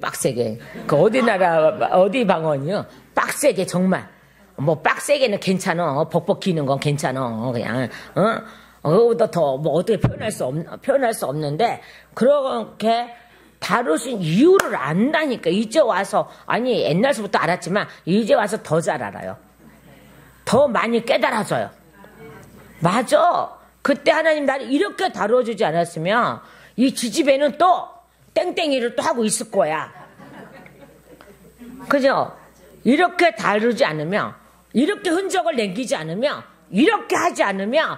빡세게 어디 방언이요? 빡세게 정말 뭐 빡세게는 괜찮아. 벅벅 기는 건 괜찮아. 그냥 그거보다 더 뭐 어떻게 표현할 수 없는데 그렇게 다루신 이유를 안다니까. 이제 와서 아니 옛날서부터 알았지만 이제 와서 더 잘 알아요. 더 많이 깨달아져요. 맞아. 그때 하나님 나를 이렇게 다뤄주지 않았으면 이 지집애는 또 땡땡이를 또 하고 있을 거야. 그죠? 이렇게 다루지 않으면, 이렇게 흔적을 남기지 않으면, 이렇게 하지 않으면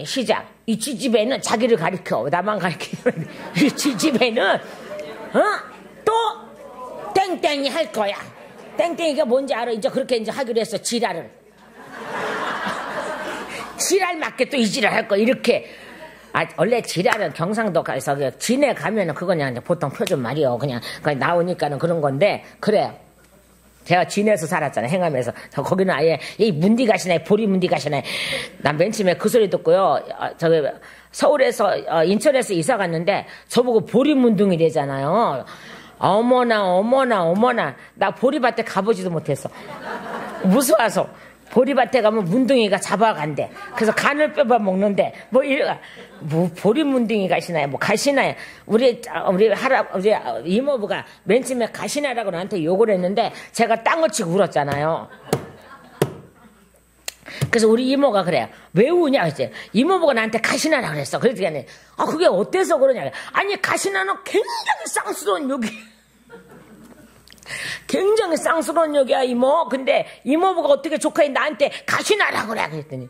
시작. 이 지집애는 자기를 가리켜. 나만 가리켜. 이 지집애는 또 땡땡이 할 거야. 땡땡이가 뭔지 알아? 이제 그렇게 이제 하기로 했어. 지랄을. 지랄 맞게 또 이 지랄 할 거. 이렇게. 원래 지랄은 경상도 가서 진해 가면은 그건 그냥 보통 표준 말이요. 그냥 나오니까는 그런 건데, 그래. 제가 진해에서 살았잖아요. 행암에서. 거기는 아예 이 문디 가시나요? 보리 문디 가시나요? 난 맨 처음에 그 소리 듣고요. 서울에서 인천에서 이사 갔는데 저보고 보리 문둥이래잖아요. 어머나. 나 보리밭에 가보지도 못했어. 무서워서. 보리밭에 가면 문둥이가 잡아간대. 그래서 간을 빼봐 먹는데 뭐 보리 문둥이 가시나요? 뭐 가시나요? 우리 이모부가 맨 처음에 가시나라고 나한테 욕을 했는데 제가 땅을 치고 울었잖아요. 그래서 우리 이모가 그래요. 왜 우냐? 그랬지. 이모부가 나한테 가시나라 그랬어. 그랬더니 그게 어때서 그러냐? 아니 가시나는 굉장히 쌍스러운 욕이. 굉장히 쌍스러운 욕이야 이모. 근데 이모부가 어떻게 조카인 나한테 가시나라 그래. 그랬더니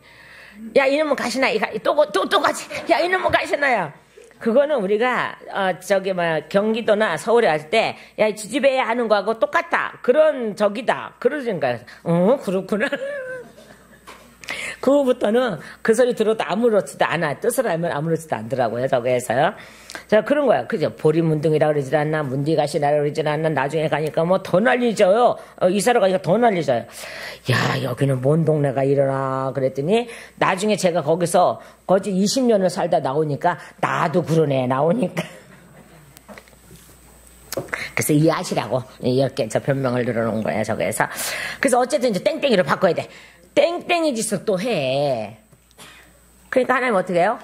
야 이놈은 가시나. 또 가시. 야 이놈은 가시나야. 그거는 우리가 경기도나 서울에 갈 때 야 지집애 하는 거하고 똑같다. 그런 적이다. 그러니까 그렇구나. 그 후부터는 그 소리 들어도 아무렇지도 않아. 뜻을 알면 아무렇지도 않더라고요. 저거에서요. 자, 그런 거야. 그죠? 보리문둥이라 그러질 않나, 문디가시라 그러질 않나, 나중에 가니까 뭐 더 난리져요. 이사를 가니까 더 난리져요. 야, 여기는 뭔 동네가 이러나, 그랬더니, 나중에 제가 거기서, 거기 20년을 살다 나오니까, 나도 그러네, 나오니까. 그래서 이해하시라고, 이렇게 저 변명을 늘어놓은 거예요, 저거에서. 그래서 어쨌든 이제 땡땡이로 바꿔야 돼. 땡땡이 짓을 또 해. 그러니까 하나님 어떻게 해요?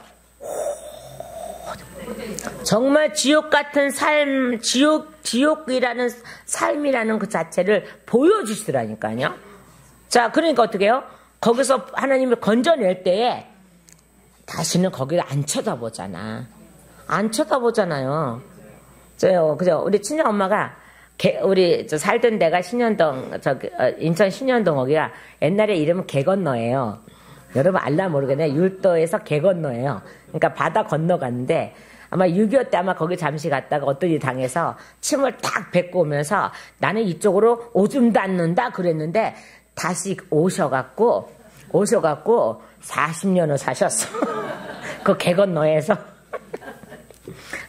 정말 지옥 같은 삶, 지옥이라는 삶이라는 그 자체를 보여주시더라니까요. 자, 그러니까 어떻게 해요? 거기서 하나님을 건져낼 때에 다시는 거기를 안 쳐다보잖아. 안 쳐다보잖아요. 그죠? 우리 친정 엄마가, 우리 살던 데가 신현동, 인천 신현동 거기가 옛날에 이름은 개건너예요. 여러분 알라 모르겠네. 율도에서 개건너예요. 그러니까 바다 건너갔는데, 아마 6.25 때 아마 거기 잠시 갔다가 어떤 일이 당해서 침을 딱 뱉고 오면서 나는 이쪽으로 오줌도 안 는다 그랬는데 다시 오셔갖고 40년을 사셨어. 그 개건너에서.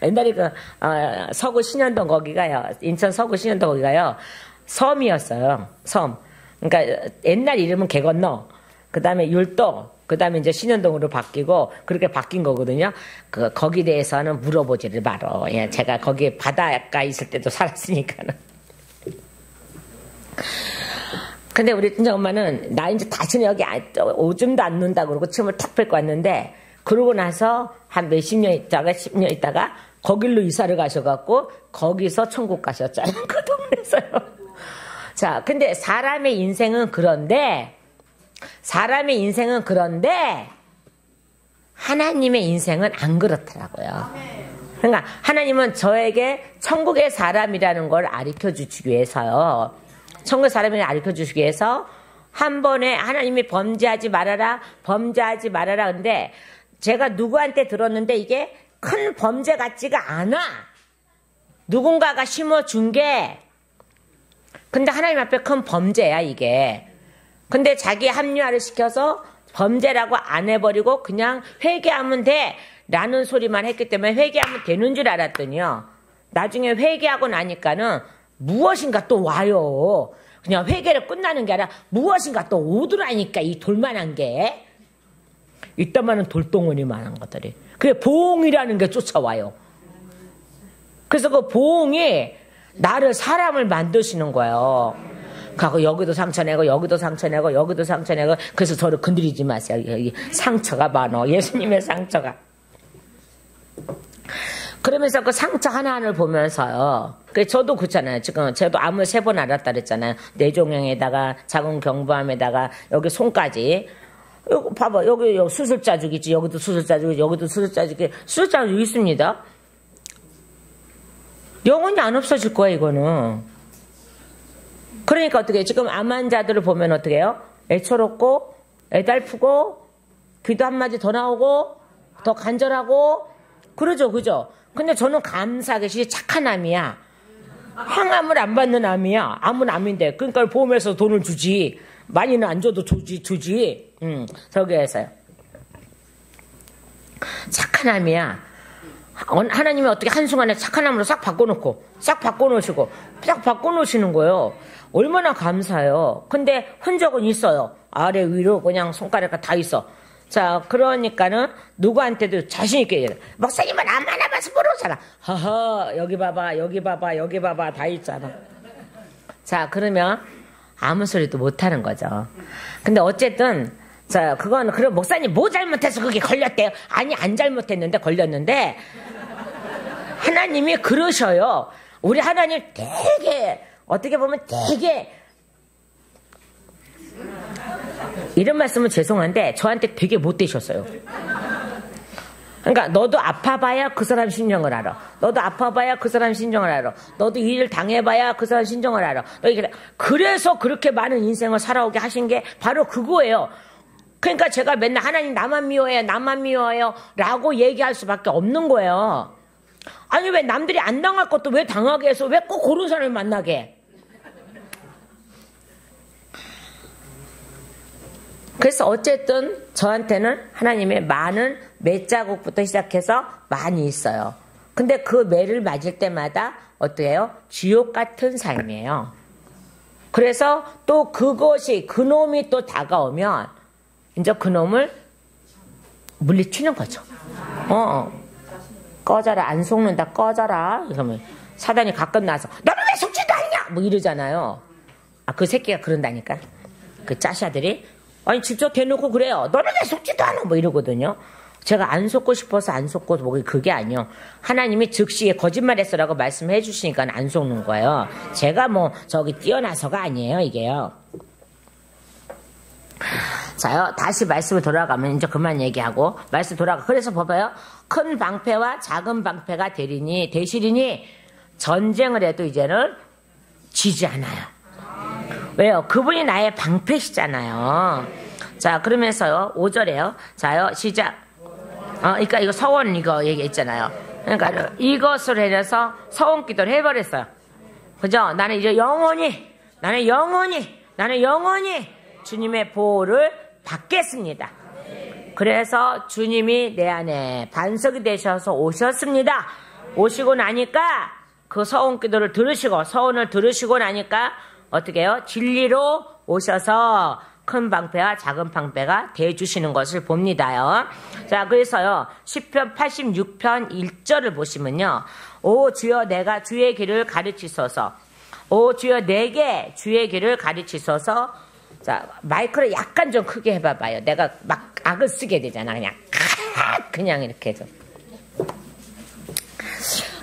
옛날에 서구 신현동 거기가요. 인천 서구 신현동 거기가요. 섬이었어요. 섬. 그러니까 옛날 이름은 개건너. 그 다음에 율도. 그 다음에 이제 신현동으로 바뀌고, 그렇게 바뀐 거거든요. 거기 대해서는 물어보지를 말어. 예, 제가 거기 바닷가 있을 때도 살았으니까는. 근데 우리 친정 엄마는, 나 이제 다시는 여기 오줌도 안 눈다고 그러고 침을 탁 뱉고 왔는데, 그러고 나서 한 몇십 년 있다가, 10년 있다가, 거길로 이사를 가셔갖고, 거기서 천국 가셨잖아요. 그 동네에서요. 자, 근데 사람의 인생은 그런데, 하나님의 인생은 안 그렇더라고요. 그러니까 하나님은 저에게 천국의 사람이라는 걸 가르쳐주시기 위해서요. 천국의 사람이라는 걸 가르쳐주시기 위해서 한 번에 하나님이 범죄하지 말아라. 근데 제가 누구한테 들었는데 이게 큰 범죄 같지가 않아. 누군가가 심어준 게. 근데 하나님 앞에 큰 범죄야 이게. 근데 자기 합리화를 시켜서 범죄라고 안 해버리고 그냥 회개하면 돼 라는 소리만 했기 때문에 회개하면 되는 줄 알았더니요. 나중에 회개하고 나니까는 무엇인가 또 와요. 그냥 회개를 끝나는 게 아니라 무엇인가 또 오더라니까 이 돌만한 게. 이따만한 돌덩어리만한 것들이. 그게 보응이라는 게 쫓아와요. 그래서 그 보응이 나를 사람을 만드시는 거예요. 가고 여기도 상처내고 여기도 상처내고 여기도 상처내고 그래서 저를 건드리지 마세요. 여기 상처가 많어. 예수님의 상처가. 그러면서 그 상처 하나하나를 보면서요. 저도 그렇잖아요. 지금 저도 암을 3번 앓았다 그랬잖아요. 뇌종양에다가 자궁 경부암에다가 여기 손까지. 여기 봐봐. 여기 수술자죽 있지. 여기도 수술자죽, 여기도 수술자죽. 수술자죽 있습니다. 영원히 안 없어질 거야 이거는. 그러니까 어떻게 해요? 지금 암 환자들을 보면 어떻게 해요? 애처롭고 애달프고 귀도 한마디 더 나오고 더 간절하고 그러죠 그죠? 근데 저는 감사하게 착한 암이야. 항암을 안 받는 암이야. 암은 암인데 그러니까 보험에서 돈을 주지. 많이는 안 줘도 주지. 저기에서요. 착한 암이야. 하나님이 어떻게 한순간에 착한 암으로 싹 바꿔놓고 싹 바꿔놓으시는 거예요. 얼마나 감사해요. 근데 흔적은 있어요. 아래 위로 그냥 손가락가 다 있어. 자, 그러니까는 누구한테도 자신있게 얘기해. 목사님은 안 만나봐서 모르잖아. 허허, 여기 봐봐 다 있잖아. 자, 그러면 아무 소리도 못하는 거죠. 근데 어쨌든 자, 그건 그럼 목사님 뭐 잘못해서 그게 걸렸대요? 아니, 안 잘못했는데 걸렸는데 하나님이 그러셔요. 우리 하나님 되게 어떻게 보면 되게 이런 말씀은 죄송한데 저한테 되게 못되셨어요. 그러니까 너도 아파봐야 그 사람 심정을 알아. 너도 아파봐야 그 사람 심정을 알아. 너도 일을 당해봐야 그 사람 심정을 알아. 그래서 그렇게 많은 인생을 살아오게 하신 게 바로 그거예요. 그러니까 제가 맨날 하나님 나만 미워해요 라고 얘기할 수밖에 없는 거예요. 아니 왜 남들이 안 당할 것도 왜 당하게 해서 왜 꼭 그런 사람을 만나게 해? 그래서 어쨌든 저한테는 하나님의 많은 매자국부터 시작해서 많이 있어요. 근데 그 매를 맞을 때마다 어때요? 지옥 같은 삶이에요. 그래서 또 그것이 그놈이 또 다가오면 이제 그놈을 물리치는 거죠. 꺼져라, 안 속는다, 꺼져라. 그러면 사단이 가끔 나서 너는 왜 속지도 않냐? 뭐 이러잖아요. 그 새끼가 그런다니까. 그 짜샤들이 아니 직접 대놓고 그래요. 너는 왜 속지도 않아? 뭐 이러거든요. 제가 안 속고 싶어서 안 속고 뭐 그게 아니요. 하나님이 즉시에 거짓말했어라고 말씀해 주시니까 안 속는 거예요. 제가 뭐 저기 뛰어나서가 아니에요 이게요. 자요, 다시 말씀을 돌아가면 이제 그만 얘기하고 말씀 돌아가. 그래서 봐봐요. 큰 방패와 작은 방패가 되시리니 전쟁을 해도 이제는 지지 않아요. 왜요? 그분이 나의 방패시잖아요. 자, 그러면서요, 5절에요. 자요, 시작. 그러니까 이거 서원 이거 얘기했잖아요. 그러니까 이것을 해서 서원 기도를 해버렸어요. 그죠? 나는 이제 나는 영원히 주님의 보호를 받겠습니다. 그래서 주님이 내 안에 반석이 되셔서 오셨습니다. 오시고 나니까 그 서원 기도를 들으시고 서원을 들으시고 나니까 어떻게 해요? 진리로 오셔서 큰 방패와 작은 방패가 대주시는 것을 봅니다요. 자, 그래서요, 시편 86편 1절을 보시면요. 오 주여 내가 주의 길을 가르치소서. 오 주여 내게 주의 길을 가르치소서. 자, 마이크를 약간 좀 크게 해봐봐요. 내가 막 악을 쓰게 되잖아. 그냥 이렇게 해서.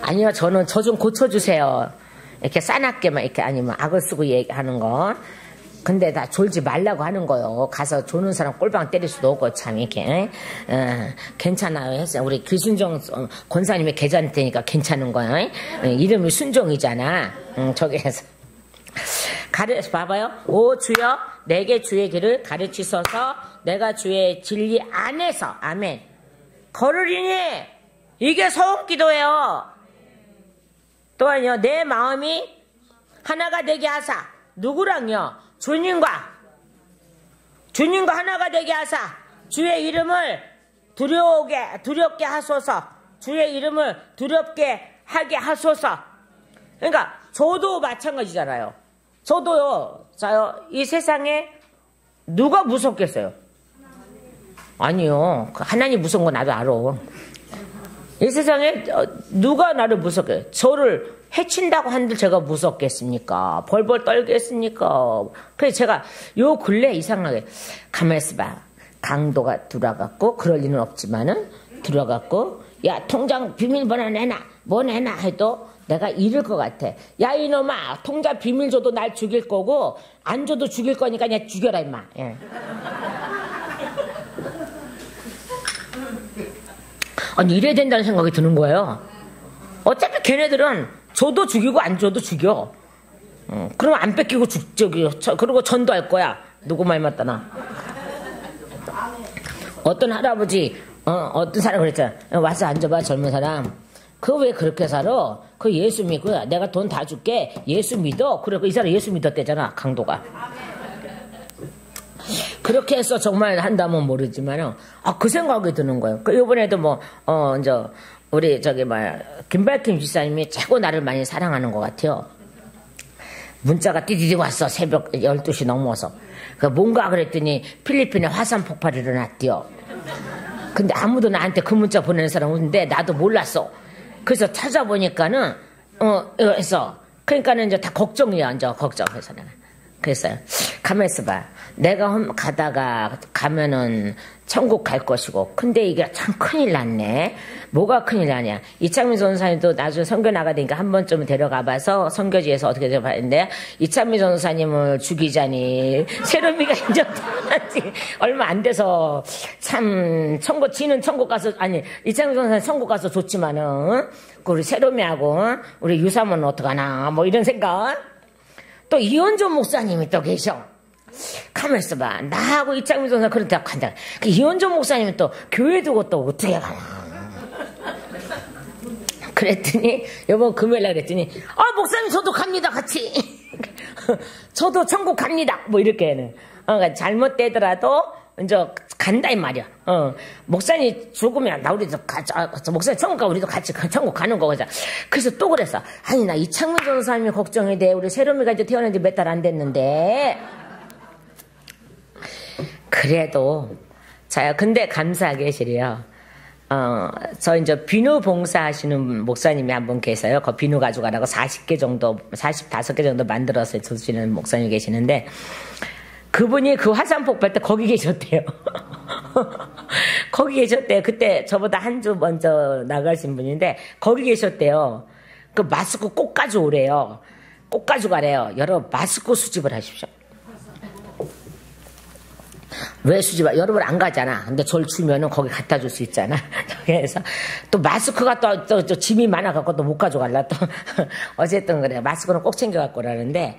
아니요, 저는 저 좀 고쳐주세요. 이렇게 싸납게만 이렇게 아니면 악을 쓰고 얘기하는 거. 근데 다 졸지 말라고 하는 거요. 가서 조는 사람 꼴방 때릴 수도 없고 참 이렇게. 괜찮아요 했어요. 우리 규순종 권사님의 계좌니까 괜찮은 거예요. 이름이 순종이잖아. 저기 해서. 봐봐요. 오 주여 내게 주의 길을 가르치소서. 내가 주의 진리 안에서 아멘 걸으리니. 이게 서원 기도예요. 또한요, 내 마음이 하나가 되게 하사. 누구랑요? 주님과 하나가 되게 하사. 주의 이름을 두렵게 하소서. 주의 이름을 두렵게 하게 하소서. 그러니까 저도 마찬가지잖아요. 저도요, 자요, 이 세상에 누가 무섭겠어요? 아니요, 하나님 무서운 거 나도 알아. 이 세상에 누가 나를 무섭게, 저를 해친다고 한들 제가 무섭겠습니까? 벌벌 떨겠습니까? 그래서 제가 요 근래 이상하게 가만히 있어봐. 강도가 들어갔고 그럴 리는 없지만은 들어갔고 야 통장 비밀번호 내놔 뭐 내놔 해도 내가 잃을 것 같아. 야 이놈아 통장 비밀 줘도 날 죽일 거고 안 줘도 죽일 거니까 그냥 죽여라 임마. 예. 아니 이래야 된다는 생각이 드는 거예요. 어차피 걔네들은 줘도 죽이고 안 줘도 죽여. 그럼 안 뺏기고 그리고 전도할 거야. 누구 말 맞다나. 어떤 할아버지 어떤 사람 그랬잖아. 와서 앉아봐 젊은 사람. 그 왜 그렇게 살아? 그 예수 믿고 내가 돈 다 줄게. 예수 믿어. 그래 이 사람 예수 믿었대잖아. 강도가. 그렇게 해서 정말 한다면 모르지만 그 생각이 드는 거예요. 이번에도 이제 우리 김발킴 지사님이 최고 나를 많이 사랑하는 것 같아요. 문자가 띠디디 왔어. 새벽 12시 넘어서. 뭔가 그랬더니 필리핀에 화산 폭발이 일어났대요. 근데 아무도 나한테 그 문자 보내는 사람 없는데 나도 몰랐어. 그래서 찾아보니까는 그러니까는 이제 다 걱정이야. 이제 걱정해서 내가. 그랬어요. 가만히 있어봐. 내가 가면은 천국 갈 것이고. 근데 이게 참 큰일 났네. 뭐가 큰일 나냐. 이창민 전사님도 나중에 선교 나가니까 한 번쯤 데려가봐서 선교지에서 어떻게 되었는데 이창민 전사님을 죽이자니 세롬이가 이제 얼마 안 돼서 참 지는 천국 가서 아니 이창민 전사님 천국 가서 좋지만은 우리 세롬이하고 우리 유사모는 어떡하나 뭐 이런 생각. 또 이원조 목사님이 또 계셔. 가만 있어봐. 나하고 이창민 전사 그렇다고 한다. 이원조 목사님은 또 교회 두고 또 어떻게 가나. 그랬더니 이번 금요일날 그랬더니 목사님 저도 갑니다 같이. 저도 천국 갑니다. 뭐 이렇게는. 그러니까 잘못되더라도 이제 간다 이 말이야. 목사님 죽으면 나 우리도 같이 목사님 천국 가 우리도 같이 천국 가는 거자. 그래서 또 그랬어. 아니 나 이창문 전사님이 걱정이 돼. 우리 세롬이가 이제 태어난 지 몇 달 안 됐는데. 그래도 자요. 근데 감사하게 실이요. 저 이제 비누 봉사하시는 목사님이 한 분 계세요. 그 비누 가져가라고 40개 정도, 45개 정도 만들어서 주시는 목사님이 계시는데, 그분이 그 화산 폭발 때 거기 계셨대요. 거기 계셨대요. 그때 저보다 한 주 먼저 나가신 분인데, 거기 계셨대요. 그 마스크 꼭 가져오래요. 꼭 가져가래요. 여러분, 마스크 수집을 하십시오. 왜 수집을? 여러분 안 가잖아. 근데 저를 주면은 거기 갖다 줄 수 있잖아. 그래서 또 마스크가 또 짐이 많아갖고 또 못 가져갈라 또. 어쨌든 그래. 마스크는 꼭 챙겨갖고 오라는데,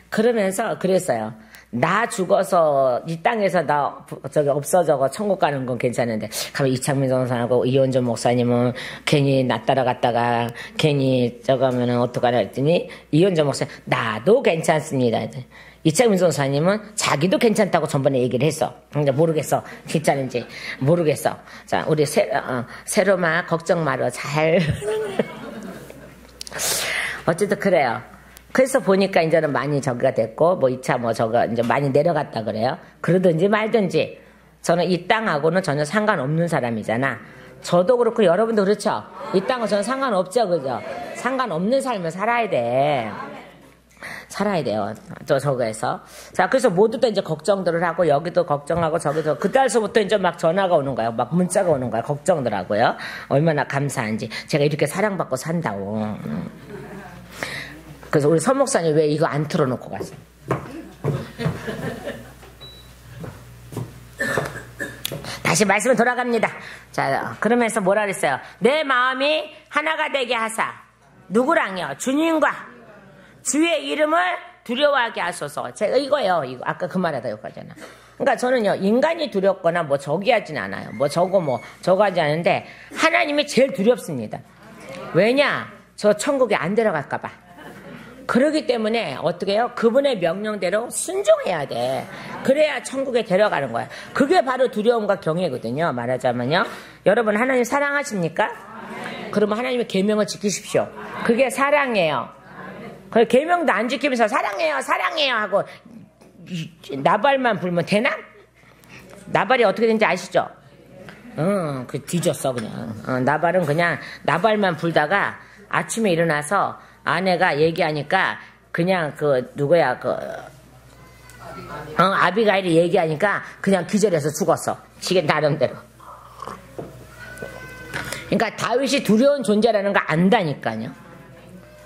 그러면서 그랬어요. 나 죽어서 이 땅에서 나 저기 없어져서 천국 가는 건 괜찮은데, 가면 이창민 전사하고 이원전 목사님은 괜히 나 따라갔다가 괜히 저거 하면은 어떡하나 했더니, 이원전 목사님 나도 괜찮습니다. 이창민 전사님은 자기도 괜찮다고 전번에 얘기를 했어. 근데 모르겠어. 괜찮은지 모르겠어. 자, 우리 세롬아 걱정 말어. 잘. 어쨌든 그래요. 그래서 보니까 이제는 많이 저기가 됐고, 뭐 2차 뭐 저거 이제 많이 내려갔다 그래요. 그러든지 말든지. 저는 이 땅하고는 전혀 상관없는 사람이잖아. 저도 그렇고 여러분도 그렇죠. 이 땅은 저는 상관없죠. 그죠? 상관없는 삶을 살아야 돼. 살아야 돼요. 저거에서. 자, 그래서 모두 다 이제 걱정들을 하고, 여기도 걱정하고, 저기도. 그달서부터 이제 막 전화가 오는 거예요. 막 문자가 오는 거예요. 걱정들 하고요. 얼마나 감사한지. 제가 이렇게 사랑받고 산다고. 그래서 우리 선 목사님 왜 이거 안 틀어놓고 갔어요? 다시 말씀을 돌아갑니다. 자, 그러면서 뭐라 그랬어요? 내 마음이 하나가 되게 하사. 누구랑요? 주님과 주의 이름을 두려워하게 하소서. 제가 이거예요. 이거 아까 그 말하다 여기까지잖아. 그러니까 저는요, 인간이 두렵거나 뭐 저기 하진 않아요. 뭐 저거 하지 않은데, 하나님이 제일 두렵습니다. 왜냐? 저 천국에 안 들어갈까봐. 그러기 때문에 어떻게 해요? 그분의 명령대로 순종해야 돼. 그래야 천국에 데려가는 거야. 그게 바로 두려움과 경외거든요. 말하자면요. 여러분 하나님 사랑하십니까? 그러면 하나님의 계명을 지키십시오. 그게 사랑이에요. 그 계명도 안 지키면서 사랑해요 사랑해요 하고 나발만 불면 되나? 나발이 어떻게 되는지 아시죠? 그 뒤졌어 그냥. 나발은 그냥 나발만 불다가 아침에 일어나서 아내가 얘기하니까 그냥 그 누구야 아비가일이 얘기하니까 그냥 기절해서 죽었어. 지게 나름대로. 그러니까 다윗이 두려운 존재라는 거 안다니까요.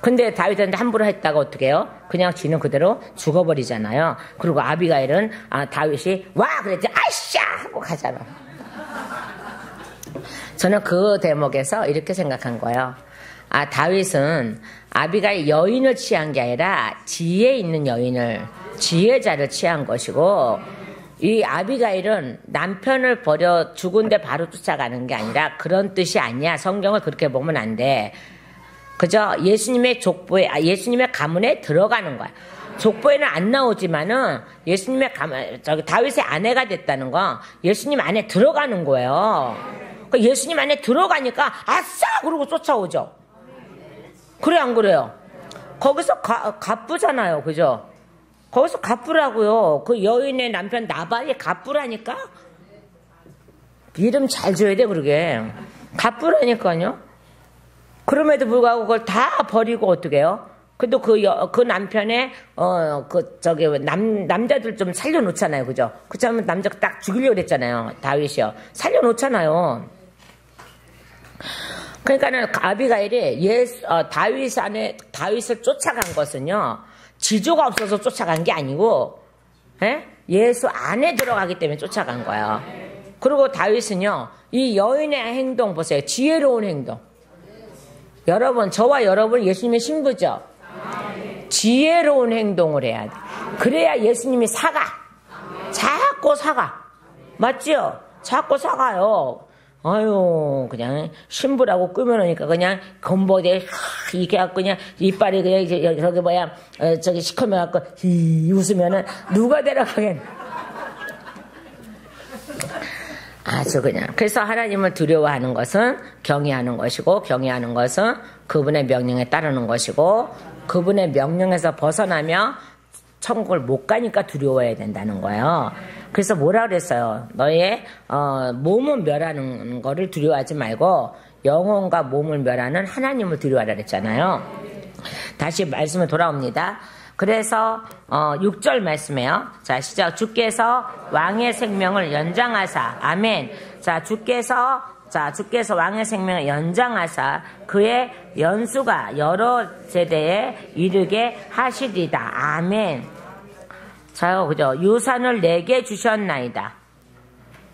근데 다윗한테 함부로 했다가 어떻게 해요? 그냥 지는 그대로 죽어버리잖아요. 그리고 아비가일은 다윗이 와 그랬지 아이샤 하고 가잖아. 저는 그 대목에서 이렇게 생각한 거예요. 다윗은 아비가일 여인을 취한 게 아니라 지혜 있는 여인을, 지혜자를 취한 것이고, 이 아비가일은 남편을 버려 죽은데 바로 쫓아가는 게 아니라 그런 뜻이 아니야. 성경을 그렇게 보면 안 돼. 그저 예수님의 족보에, 예수님의 가문에 들어가는 거야. 족보에는 안 나오지만은 예수님의 가문, 다윗의 아내가 됐다는 거, 예수님 안에 들어가는 거예요. 그러니까 예수님 안에 들어가니까 아싸! 그러고 쫓아오죠. 그래 안 그래요? 거기서 갑부잖아요. 그죠? 거기서 갑부라고요. 그 여인의 남편 나발이 갑부라니까? 이름 잘 줘야 돼 그러게. 갑부라니까요. 그럼에도 불구하고 그걸 다 버리고 어떻게 해요? 그래도 그 남편의 남자들 좀 살려놓잖아요. 그죠? 그렇다면 남자가 딱 죽이려고 그랬잖아요. 다윗이요. 살려놓잖아요. 그러니까는 아비가일이 다윗을 쫓아간 것은요, 지조가 없어서 쫓아간 게 아니고, 예수 안에 들어가기 때문에 쫓아간 거예요. 그리고 다윗은요, 이 여인의 행동 보세요. 지혜로운 행동. 여러분, 저와 여러분 예수님의 신부죠? 지혜로운 행동을 해야 돼. 그래야 예수님이 사가. 자꾸 사가. 맞지요? 자꾸 사가요. 아유, 그냥 신부라고 꾸며놓으니까 그냥 건보대 이렇게 갖고 그냥 이빨이 그냥 저기 뭐야 저기 시커매갖고 웃으면은 누가 데려가겠나. 아주 그냥. 그래서 하나님을 두려워하는 것은 경외하는 것이고, 경외하는 것은 그분의 명령에 따르는 것이고, 그분의 명령에서 벗어나며 천국을 못 가니까 두려워해야 된다는 거예요. 그래서 뭐라 그랬어요? 너의 몸은 멸하는 거를 두려워하지 말고 영혼과 몸을 멸하는 하나님을 두려워하라 그랬잖아요. 다시 말씀을 돌아옵니다. 그래서 6절 말씀이에요. 자, 시작. 주께서 왕의 생명을 연장하사, 아멘. 자, 주께서 왕의 생명을 연장하사 그의 연수가 여러 세대에 이르게 하시리다. 아멘. 자요, 그죠? 유산을 내게 주셨나이다.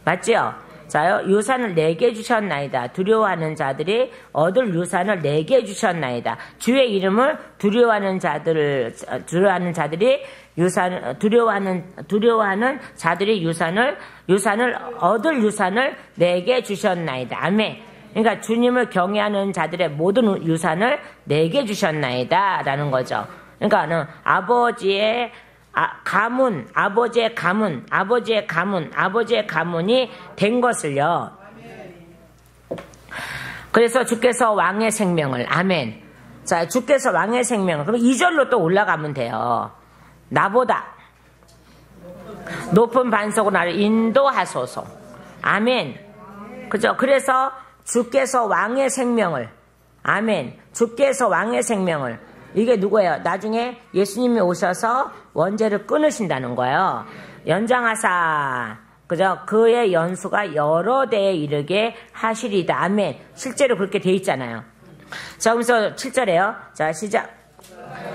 맞죠? 자요, 유산을 내게 주셨나이다. 두려워하는 자들이 얻을 유산을 내게 주셨나이다. 주의 이름을 두려워하는 자들이 두려워하는 자들이 유산을 얻을 유산을 내게 주셨나이다. 아멘. 그러니까 주님을 경외하는 자들의 모든 유산을 내게 주셨나이다. 라는 거죠. 그러니까 아버지의 가문이 된 것을요. 그래서 주께서 왕의 생명을, 아멘. 자, 주께서 왕의 생명을, 그럼 2절로 또 올라가면 돼요. 나보다 높은 반석으로 나를 인도하소서. 아멘. 그죠? 그래서 주께서 왕의 생명을, 아멘. 주께서 왕의 생명을, 이게 누구예요? 나중에 예수님이 오셔서 원죄를 끊으신다는 거예요. 연장하사, 그죠? 그의 연수가 여러 대에 이르게 하시리다. 아멘. 실제로 그렇게 돼 있잖아요. 자, 그래서 7절에요. 자, 시작.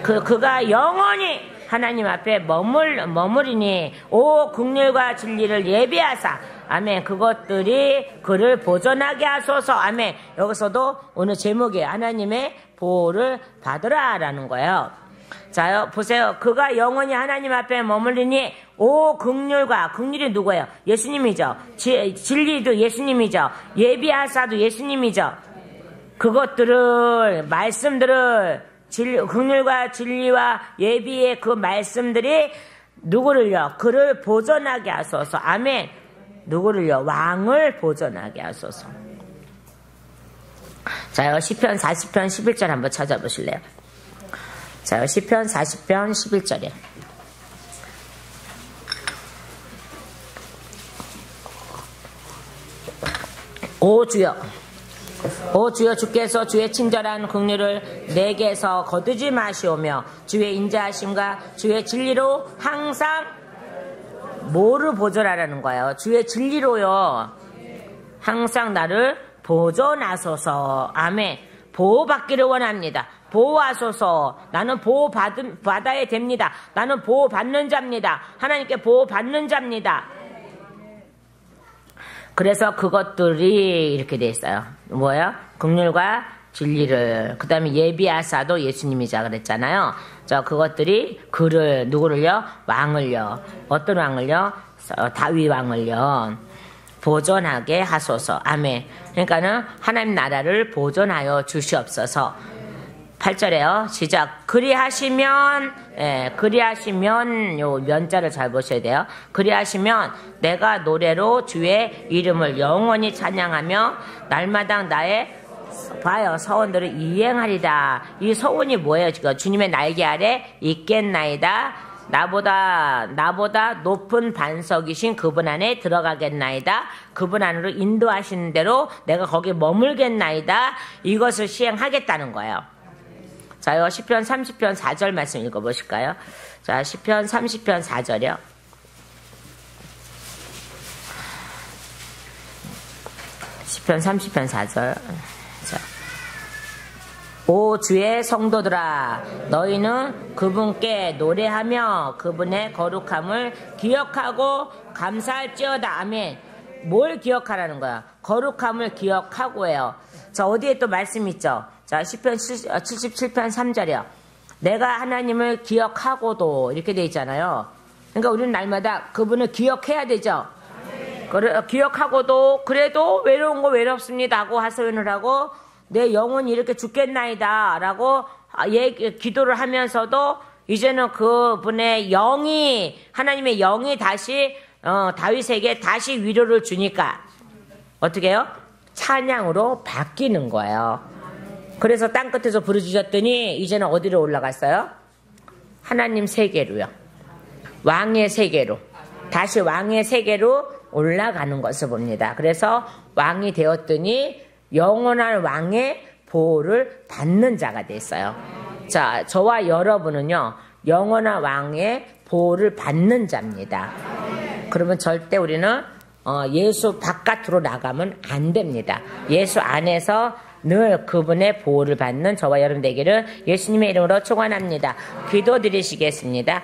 그가 영원히 하나님 앞에 머무리니, 오 긍휼과 진리를 예비하사. 아멘. 그것들이 그를 보존하게 하소서. 아멘. 여기서도 오늘 제목이 하나님의 보호를 받으라라는 거예요. 자요, 보세요. 그가 영원히 하나님 앞에 머물리니, 오 긍휼과, 긍휼이 누구예요? 예수님이죠. 진리도 예수님이죠. 예비하사도 예수님이죠. 그것들을, 말씀들을, 긍휼과 진리와 예비의 그 말씀들이 누구를요? 그를 보존하게 하소서. 아멘. 누구를요? 왕을 보존하게 하소서. 자요, 시편 40편 11절 한번 찾아보실래요? 자요, 시편 40편 11절에. 오 주여 주께서 주의 친절한 긍휼을 내게서 거두지 마시오며 주의 인자하심과 주의 진리로 항상 뭐를 보존하라는 거예요? 주의 진리로요. 항상 나를 보존하소서. 아멘. 보호받기를 원합니다. 보호하소서. 나는 보호받아야 됩니다. 나는 보호받는 자입니다. 하나님께 보호받는 자입니다. 그래서 그것들이 이렇게 돼 있어요. 뭐예요? 긍휼과 진리를. 그 다음에 예비하사도 예수님이자 그랬잖아요. 그것들이 그를, 누구를요? 왕을요. 어떤 왕을요? 다윗 왕을요. 보존하게 하소서. 아멘. 그러니까는 하나님 나라를 보존하여 주시옵소서. 8절에요. 시작. 그리하시면 요 면자를 잘 보셔야 돼요. 그리하시면 내가 노래로 주의 이름을 영원히 찬양하며 날마다 나의 서원들을 이행하리다. 이 서원이 뭐예요? 지금 주님의 날개 아래 있겠나이다. 나보다 높은 반석이신 그분 안에 들어가겠나이다. 그분 안으로 인도하시는 대로 내가 거기 머물겠나이다. 이것을 시행하겠다는 거예요. 자요, 시편 30편 4절 말씀 읽어보실까요? 자, 시편 30편 4절이요. 시편 30편 4절. 자, 오 주의 성도들아, 너희는 그분께 노래하며 그분의 거룩함을 기억하고 감사할지어다. 아멘. 뭘 기억하라는 거야? 거룩함을 기억하고예요. 자, 어디에 또 말씀 있죠? 자, 시편 77편 3절이요. 내가 하나님을 기억하고도 이렇게 돼 있잖아요. 그러니까 우리는 날마다 그분을 기억해야 되죠. 기억하고도 그래도 외로운 거 외롭습니다 하고 하소연을 하고 내 영혼이 이렇게 죽겠나이다 라고 기도를 하면서도 이제는 그분의 영이, 하나님의 영이 다시 다윗에게 다시 위로를 주니까 어떻게 해요? 찬양으로 바뀌는 거예요. 그래서 땅끝에서 부르짖었더니 이제는 어디로 올라갔어요? 하나님 세계로요. 왕의 세계로. 다시 왕의 세계로 올라가는 것을 봅니다. 그래서 왕이 되었더니 영원한 왕의 보호를 받는 자가 됐어요. 자, 저와 여러분은요, 영원한 왕의 보호를 받는 자입니다. 그러면 절대 우리는 예수 바깥으로 나가면 안 됩니다. 예수 안에서 늘 그분의 보호를 받는 저와 여러분 되기를 예수님의 이름으로 축원합니다. 기도 드리시겠습니다.